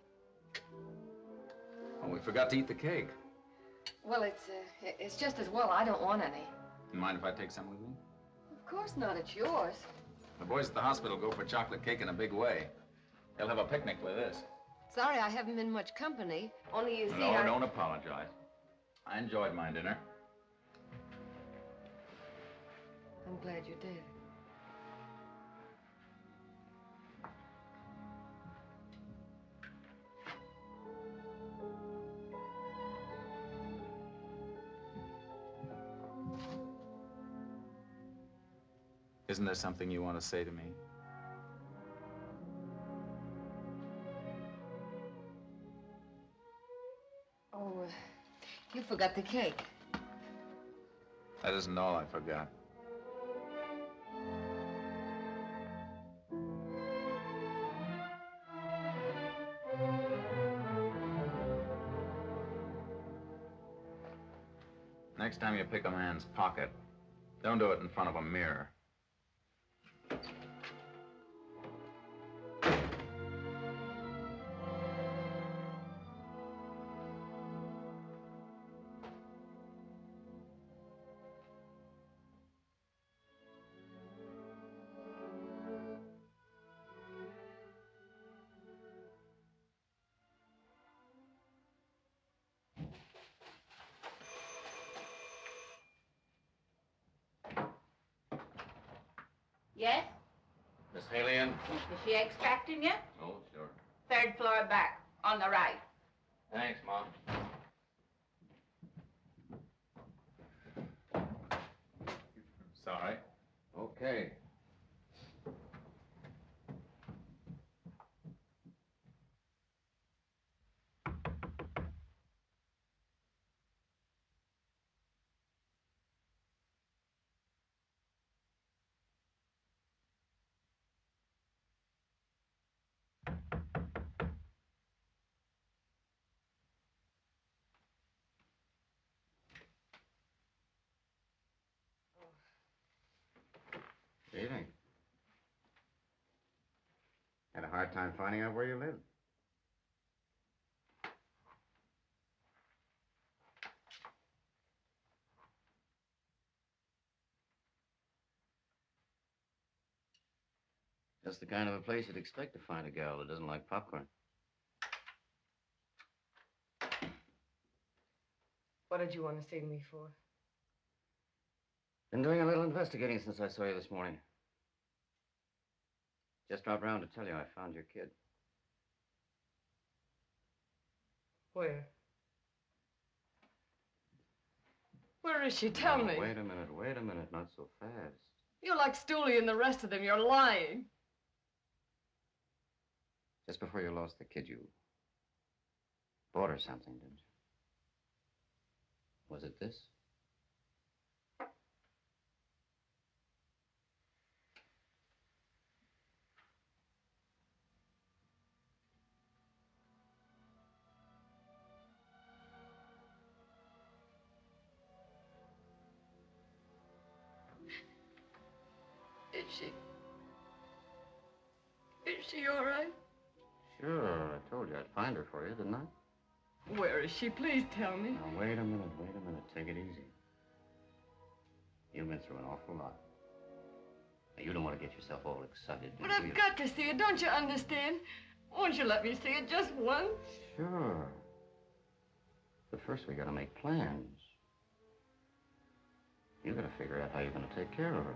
Oh, we forgot to eat the cake. Well, it's just as well I don't want any. Mind if I take some with me? Of course not. It's yours. The boys at the hospital go for chocolate cake in a big way. They'll have a picnic with this. Sorry I haven't been much company. Only you see, No, don't apologize. I enjoyed my dinner. I'm glad you did. Isn't there something you want to say to me? Oh, you forgot the cake. That isn't all I forgot. Next time you pick a man's pocket, don't do it in front of a mirror. Yes? Miss Haley in? Is she expecting you? Oh, sure. 3rd floor back, on the right. Thanks, Mom. Sorry. Okay. What do you think? Had a hard time finding out where you live. Just the kind of a place you'd expect to find a gal that doesn't like popcorn. What did you want to see me for? Been doing a little investigating since I saw you this morning. Just dropped round to tell you I found your kid. Where? Where is she? Tell me. Wait a minute, not so fast. You're like Stooley and the rest of them. You're lying. Just before you lost the kid, you bought her something, didn't you? Was it this? Is she all right? Sure, I told you I'd find her for you, didn't I? Where is she? Please tell me. Now, wait a minute. Take it easy. You've been through an awful lot. Now, you don't want to get yourself all excited, But do I've you? got to see it. Don't you understand? Won't you let me see it just once? Sure. But first, we gotta make plans. You gotta figure out how you're gonna take care of her.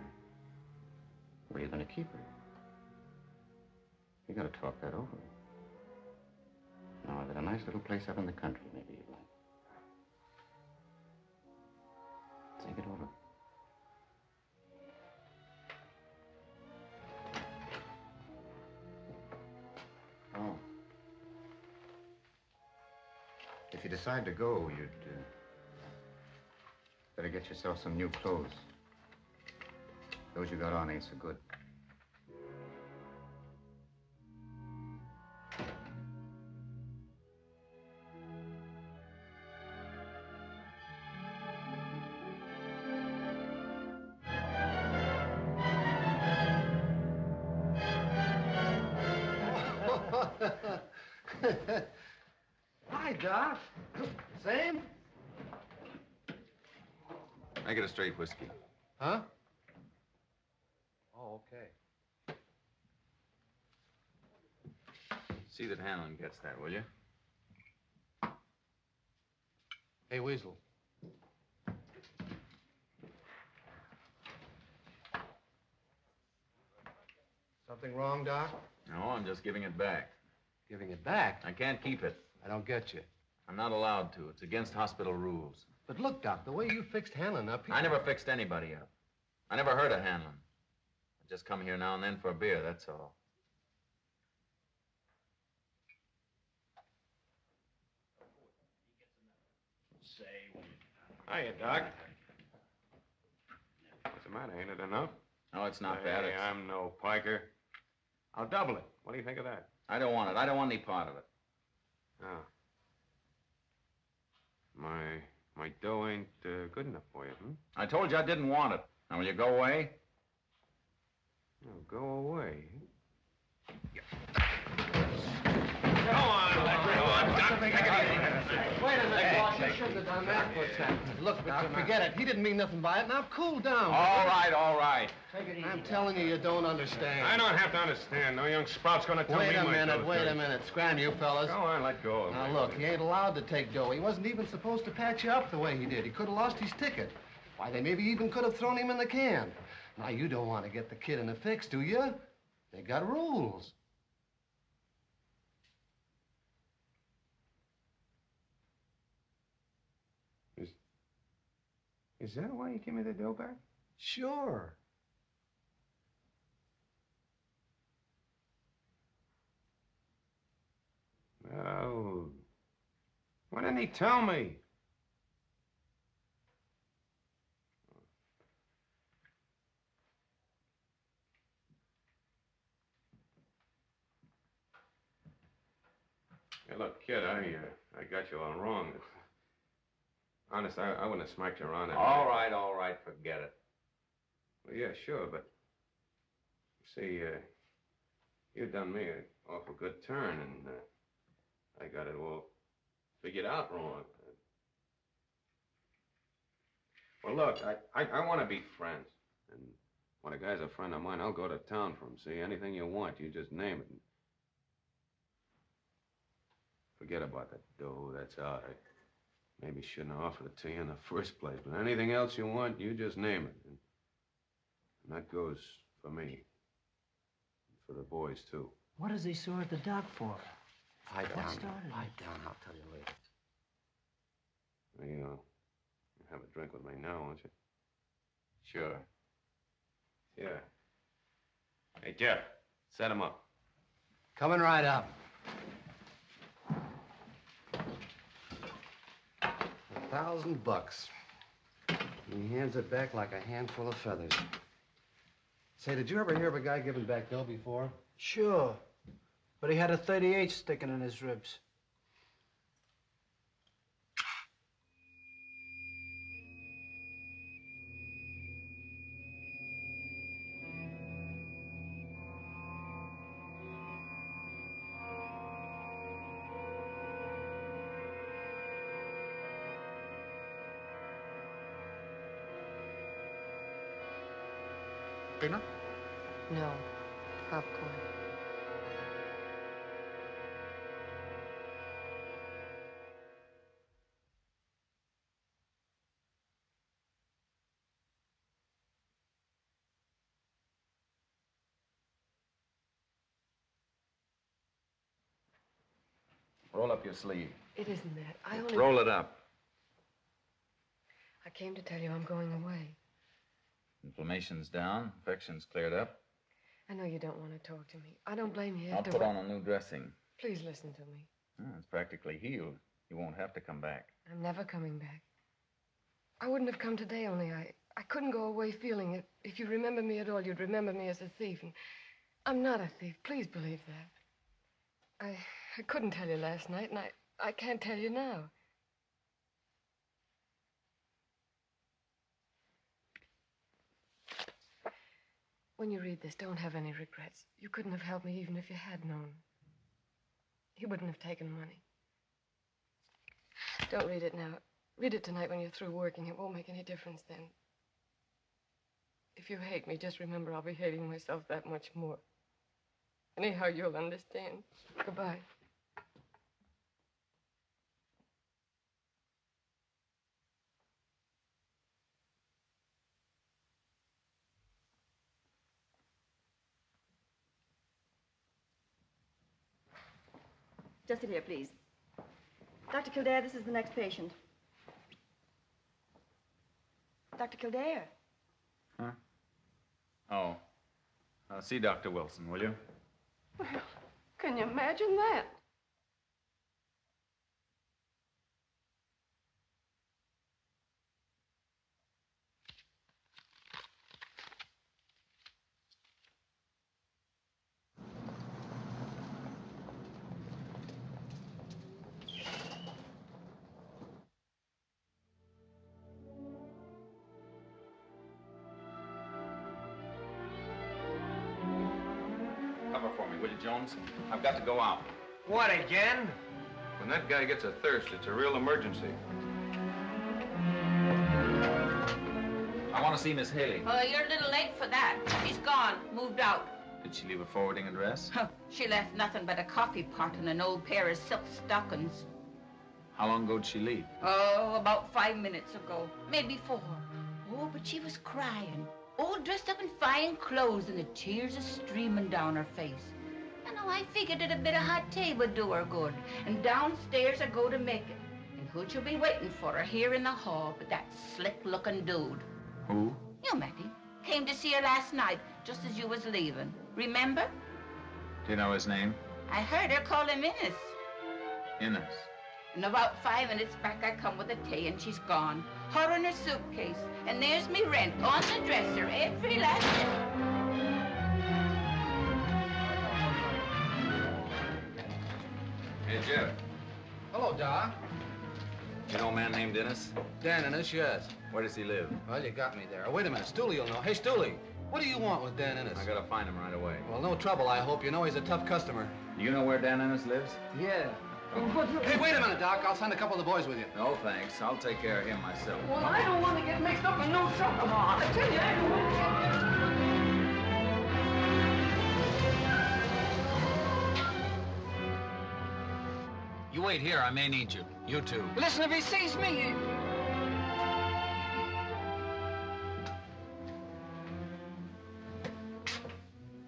Where you're gonna keep her. You gotta talk that over. Now, I've got a nice little place up in the country, maybe you'd like. Think it over. Oh. If you decide to go, you'd better get yourself some new clothes. Those you got on ain't so good. Hi, Doc. Same? Make it a straight whiskey. Huh? Oh, okay. See that Hanlon gets that, will you? Hey, Weasel. Something wrong, Doc? No, I'm just giving it back. Giving it back? I can't keep it. I don't get you. I'm not allowed to. It's against hospital rules. But look, Doc, the way you fixed Hanlon up here... I never fixed anybody up. I never heard of Hanlon. I just come here now and then for a beer, that's all. Hiya, Doc. What's the matter? Ain't it enough? No, it's not bad. Hey, I'm no piker. I'll double it. What do you think of that? I don't want it. I don't want any part of it. Oh. My dough ain't good enough for you, hmm? I told you I didn't want it. Now, will you go away? Oh, go away. Go on, Doc. Wait a minute, boss. You shouldn't have done that. What's that? Look, Doc, forget it. He didn't mean nothing by it. Now, cool down. All right, all right. Take it easy. I'm telling you, you don't understand. I don't have to understand. No young sprout's gonna tell me Wait a my minute, dough's wait a dirty. minute. Scram, you fellas. Go on, let go of Now, me. look, he ain't allowed to take dough. He wasn't even supposed to patch you up the way he did. He could have lost his ticket. Why, they maybe even could have thrown him in the can. Now, you don't want to get the kid in a fix, do you? They got rules. Is that why you give me the dough back? Sure. Well, why didn't he tell me? Hey, look, kid, I got you all wrong. Honest, I wouldn't have smacked you around that All way. right, forget it. Well, yeah, sure, but see, you done me an awful good turn, and I got it all figured out wrong. Well, look, I want to be friends, and when a guy's a friend of mine, I'll go to town for him. See, anything you want, you just name it. Forget about that dough. That's out. I maybe shouldn't have offered it to you in the first place, but anything else you want, you just name it. And that goes for me. For the boys, too. What does he saw at the dock for? Pipe What down. started it? Pipe down. I'll tell you later. You have a drink with me now, won't you? Sure. Yeah. Hey, Jeff, set him up. Coming right up. $1,000. He hands it back like a handful of feathers. Say, did you ever hear of a guy giving back dough before? Sure. But he had a 38 sticking in his ribs. Dinner? No. Popcorn. Roll up your sleeve. It isn't that. I only... Roll it up. I came to tell you I'm going away. Inflammation's down. Infection's cleared up. I know you don't want to talk to me. I don't blame you I'll after put on a new dressing. Please listen to me. It's practically healed. You won't have to come back. I'm never coming back. I wouldn't have come today, only I couldn't go away feeling that if you remember me at all, you'd remember me as a thief. And I'm not a thief. Please believe that. I couldn't tell you last night, and I can't tell you now. When you read this, don't have any regrets. You couldn't have helped me even if you had known. He wouldn't have taken money. Don't read it now. Read it tonight when you're through working. It won't make any difference then. If you hate me, just remember I'll be hating myself that much more. Anyhow, you'll understand. Goodbye. Just sit here, please. Dr. Kildare, this is the next patient. Dr. Kildare. Huh? Oh. See Dr. Wilson, will you? Well, can you imagine that? Cover for me, will you, Jones? I've got to go out. What, again? When that guy gets a thirst, it's a real emergency. I want to see Miss Haley. Oh, you're a little late for that. She's gone, moved out. Did she leave a forwarding address? She left nothing but a coffee pot and an old pair of silk stockings. How long ago did she leave? Oh, about 5 minutes ago. Maybe 4. Oh, but she was crying. All dressed up in fine clothes and the tears are streaming down her face. You know, I figured that a bit of hot tea would do her good. And downstairs I go to make it. And who'd you be waiting for her here in the hall but that slick-looking dude? Who? You met him. Came to see her last night, just as you was leaving. Remember? Do you know his name? I heard her call him Innes. Innes. And about 5 minutes back, I come with a tea, and she's gone. Her in her suitcase. And there's me rent on the dresser, every last bit. Hey, Jeff. Hello, Doc. You know a man named Innes? Dan Innes, yes. Where does he live? Well, you got me there. Oh, wait a minute. Stooley will know. Hey, Stooley, what do you want with Dan Innes? I gotta find him right away. Well, no trouble, I hope. You know he's a tough customer. Do you know where Dan Innes lives? Yeah. Hey, wait a minute, Doc. I'll send a couple of the boys with you. No, thanks. I'll take care of him myself. Well, I don't want to get mixed up in no trouble. I tell you, I don't want to get... You wait here. I may need you. You too. Listen, if he sees me...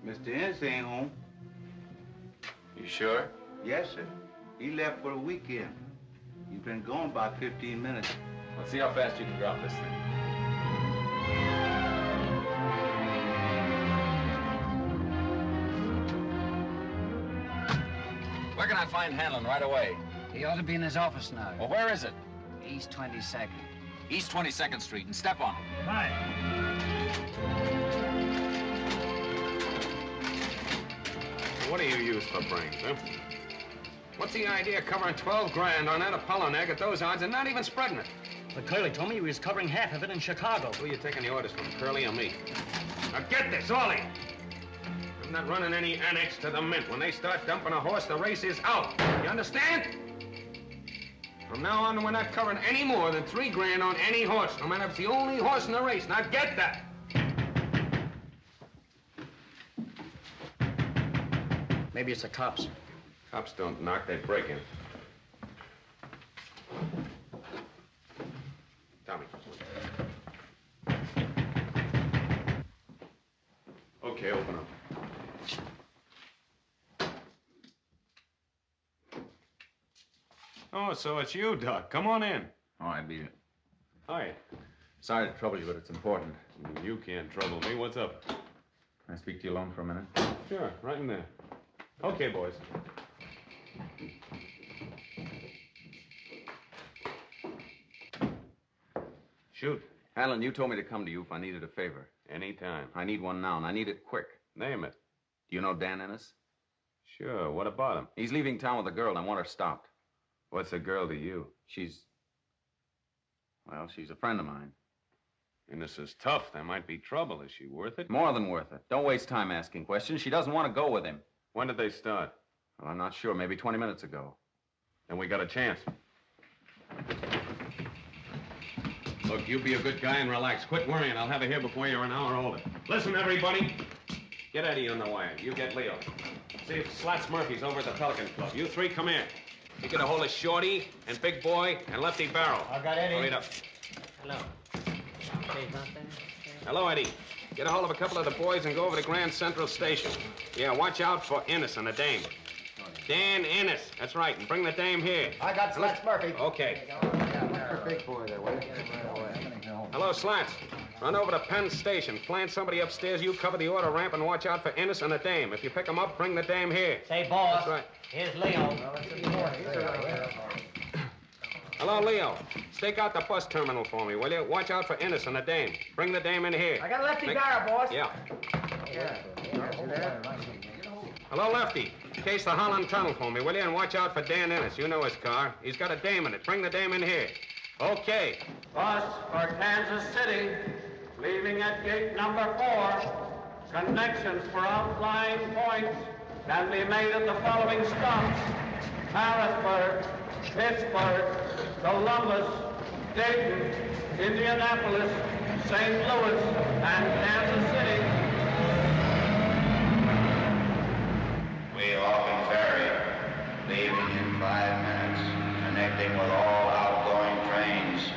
Mr. Innes ain't home. You sure? Yes, sir. He left for the weekend. He's been gone about 15 minutes. Let's see how fast you can drop this thing. Where can I find Hanlon right away? He ought to be in his office now. Well, where is it? East 22nd. East 22nd Street, and step on it. Right. What do you use for brains, huh? What's the idea of covering 12 grand on that Apollo neck at those odds and not even spreading it? But Curly told me he was covering half of it in Chicago. Who are you taking the orders from, Curly or me? Now get this, all of you. I'm not running any annex to the mint. When they start dumping a horse, the race is out. You understand? From now on, we're not covering any more than 3 grand on any horse, no matter if it's the only horse in the race. Now get that. Maybe it's the cops. Cops don't knock, they break in. Tommy. Okay, open up. Oh, so it's you, Doc. Come on in. Oh, I beat it. Hi. Sorry to trouble you, but it's important. You can't trouble me. What's up? Can I speak to you alone for a minute? Sure, right in there. Okay, boys. Shoot. Alan, you told me to come to you if I needed a favor. Anytime. I need one now, and I need it quick. Name it. Do you know Dan Ennis? Sure. What about him? He's leaving town with a girl, and I want her stopped. What's a girl to you? She's a friend of mine. And this is tough. There might be trouble. Is she worth it? More than worth it. Don't waste time asking questions. She doesn't want to go with him. When did they start? Well, I'm not sure. Maybe 20 minutes ago. Then we got a chance. Look, you be a good guy and relax. Quit worrying. I'll have her here before you're an hour older. Listen, everybody. Get Eddie on the wire. You get Leo. See if Slats Murphy's over at the Pelican Club. You three come here. You get a hold of Shorty and Big Boy and Lefty Barrow. I got Eddie. Hurry it up. Hello. Hello, Eddie. Get a hold of a couple of the boys and go over to Grand Central Station. Yeah, watch out for Ennis and the dame. Dan Ennis. That's right. And bring the dame here. I got Slats Murphy. Okay. Big boy there, wait. Hello, Slats. Run over to Penn Station. Plant somebody upstairs. You cover the order ramp and watch out for Ennis and the dame. If you pick them up, bring the dame here. Say, boss. That's right. Here's Leo. Hello, Leo. Stake out the bus terminal for me, will you? Watch out for Ennis and the dame. Bring the dame in here. I got Lefty Barrow, boss. Yeah. Hello, Lefty. Case the Holland Tunnel for me, will you? And watch out for Dan Ennis. You know his car. He's got a dame in it. Bring the dame in here. Okay. Bus for Kansas City, leaving at gate number 4. Connections for outlying points can be made at the following stops: Harrisburg, Pittsburgh, Columbus, Dayton, Indianapolis, St. Louis, and Kansas City. We often ferry, leaving in 5 minutes, connecting with all outgoing trains.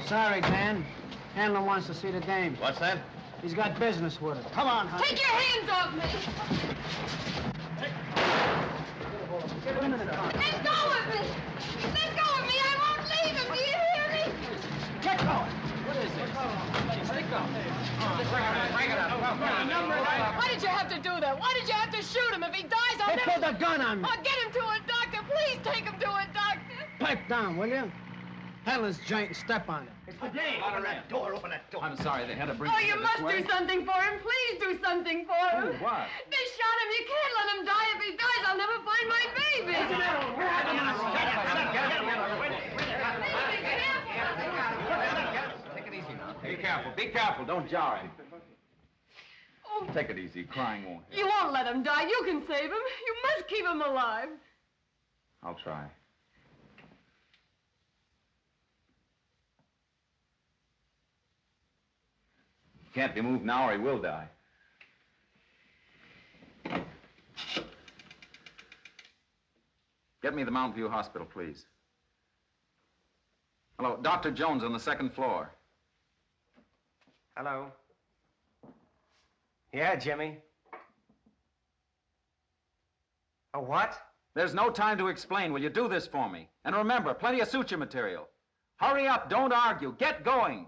Sorry, Dan. Handler wants to see the dame. What's that? He's got business with her. Come on, honey. Take your hands off me! Let go of me! Let go of me! I won't leave him! Do you hear me? Get going! What is this? Bring it up. Why did you have to do that? Why did you have to shoot him? If he dies, I'll They never... pulled a gun on me. Oh, get him to a doctor. Please take him to a doctor. Pipe down, will you? Handler's joint and step on it. It's the dame. Open that door. Open that door. I'm sorry, they had to bring Oh, me you this must way. do something for him. Please do something for him. Oh, what? They shot him. You can't let him die. If he dies, I'll never find my baby. Take it easy now. Be careful. Be careful. Don't jar him. Oh, Take it easy. Crying won't help. you won't let him die. You can save him. You must keep him alive. I'll try. He can't be moved now or he will die. Get me the Mountain View Hospital, please. Hello, Dr. Jones on the 2nd floor. Hello. Yeah, Jimmy. A what? There's no time to explain. Will you do this for me? And remember, plenty of suture material. Hurry up. Don't argue. Get going.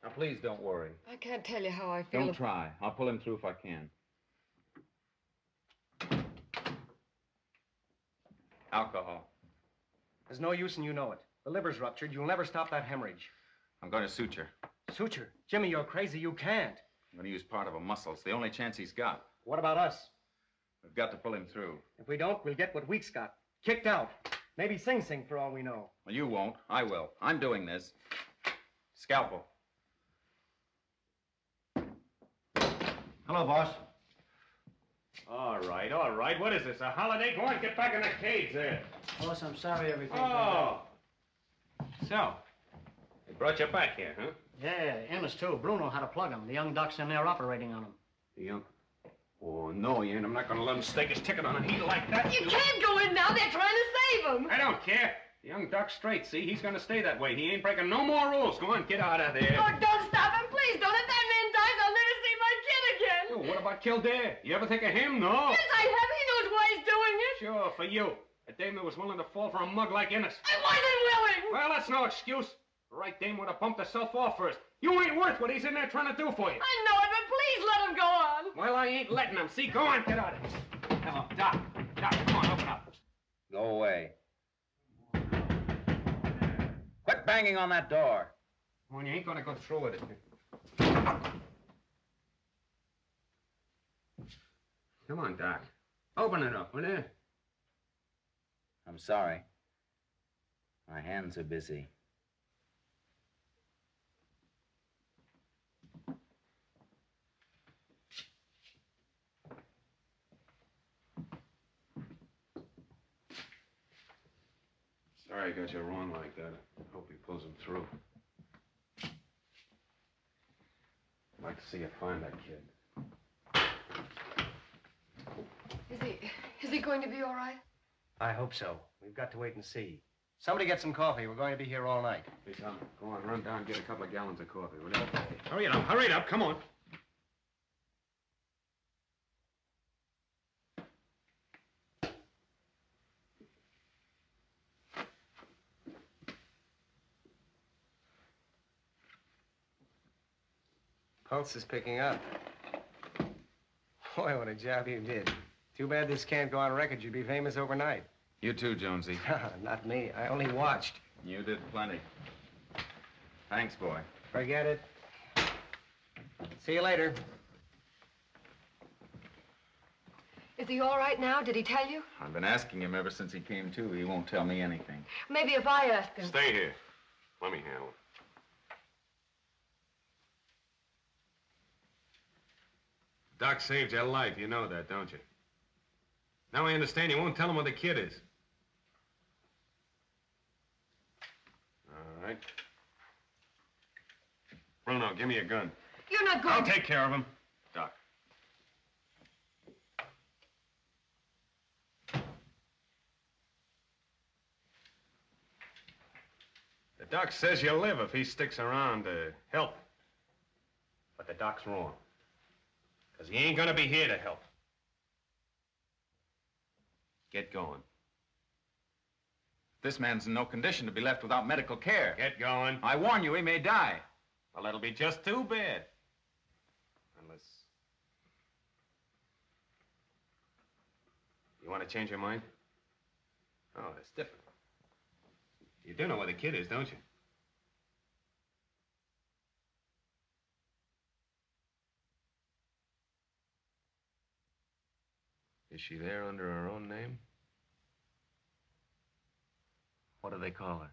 Now, please don't worry. I can't tell you how I feel. Don't try. I'll pull him through if I can. Alcohol. There's no use and you know it. The liver's ruptured. You'll never stop that hemorrhage. I'm going to suture. Suture? Jimmy, you're crazy. You can't. I'm going to use part of a muscle. It's the only chance he's got. What about us? We've got to pull him through. If we don't, we'll get what Weeks got. Kicked out. Maybe Sing Sing for all we know. Well, you won't. I will. I'm doing this. Scalpel. Hello, boss. All right, all right. What is this, a holiday? Go on, get back in the cage there. Boss, I'm sorry everything. Oh. So, they brought you back here, huh? Yeah, Ennis, too. Bruno had to plug him. The young duck's in there operating on him. The young... Oh, no, you ain't. I'm not going to let him stake his ticket on a heat like that. You can't go in now. They're trying to save him. I don't care. The young duck's straight, see? He's going to stay that way. He ain't breaking no more rules. Go on, get out of there. Oh, don't stop him, please. Don't let that man die. I'll never see my kid again. Oh, what about Kildare? You ever think of him? No. Yes, I have. He knows why he's doing it. Sure, for you. A dame that was willing to fall for a mug like Ennis. I wasn't willing. Well, that's no excuse. The right dame would have bumped herself off first. You ain't worth what he's in there trying to do for you. I know it, but please let him go on. Well, I ain't letting him. See, go on, get out of here. Hello, Doc. Doc, come on, open up. Go away. Quit banging on that door. Well, you ain't going to go through with it. Come on, Doc. Open it up, will you? I'm sorry. My hands are busy. Sorry I got you wrong like that. I hope he pulls him through. I'd like to see you find that kid. Is he going to be all right? I hope so. We've got to wait and see. Somebody get some coffee. We're going to be here all night. Hey, Tom, go on, run down and get a couple of gallons of coffee, will you? Hurry it up, come on. Pulse is picking up. Boy, what a job you did. Too bad this can't go on record. You'd be famous overnight. You too, Jonesy. Not me. I only watched. You did plenty. Thanks, boy. Forget it. See you later. Is he all right now? Did he tell you? I've been asking him ever since he came to. He won't tell me anything. Maybe if I ask him. Stay here. Let me handle it. Doc saved your life. You know that, don't you? Now I understand you won't tell him where the kid is. All right. Bruno, give me a gun. You're not going I'll take care of him. Doc. The doc says you'll live if he sticks around to help. But the doc's wrong. Because he ain't gonna be here to help. Get going. This man's in no condition to be left without medical care. Get going. I warn you, he may die. Well, that'll be just too bad. Unless... You want to change your mind? Oh, that's different. You do know where the kid is, don't you? Is she there under her own name? What do they call her?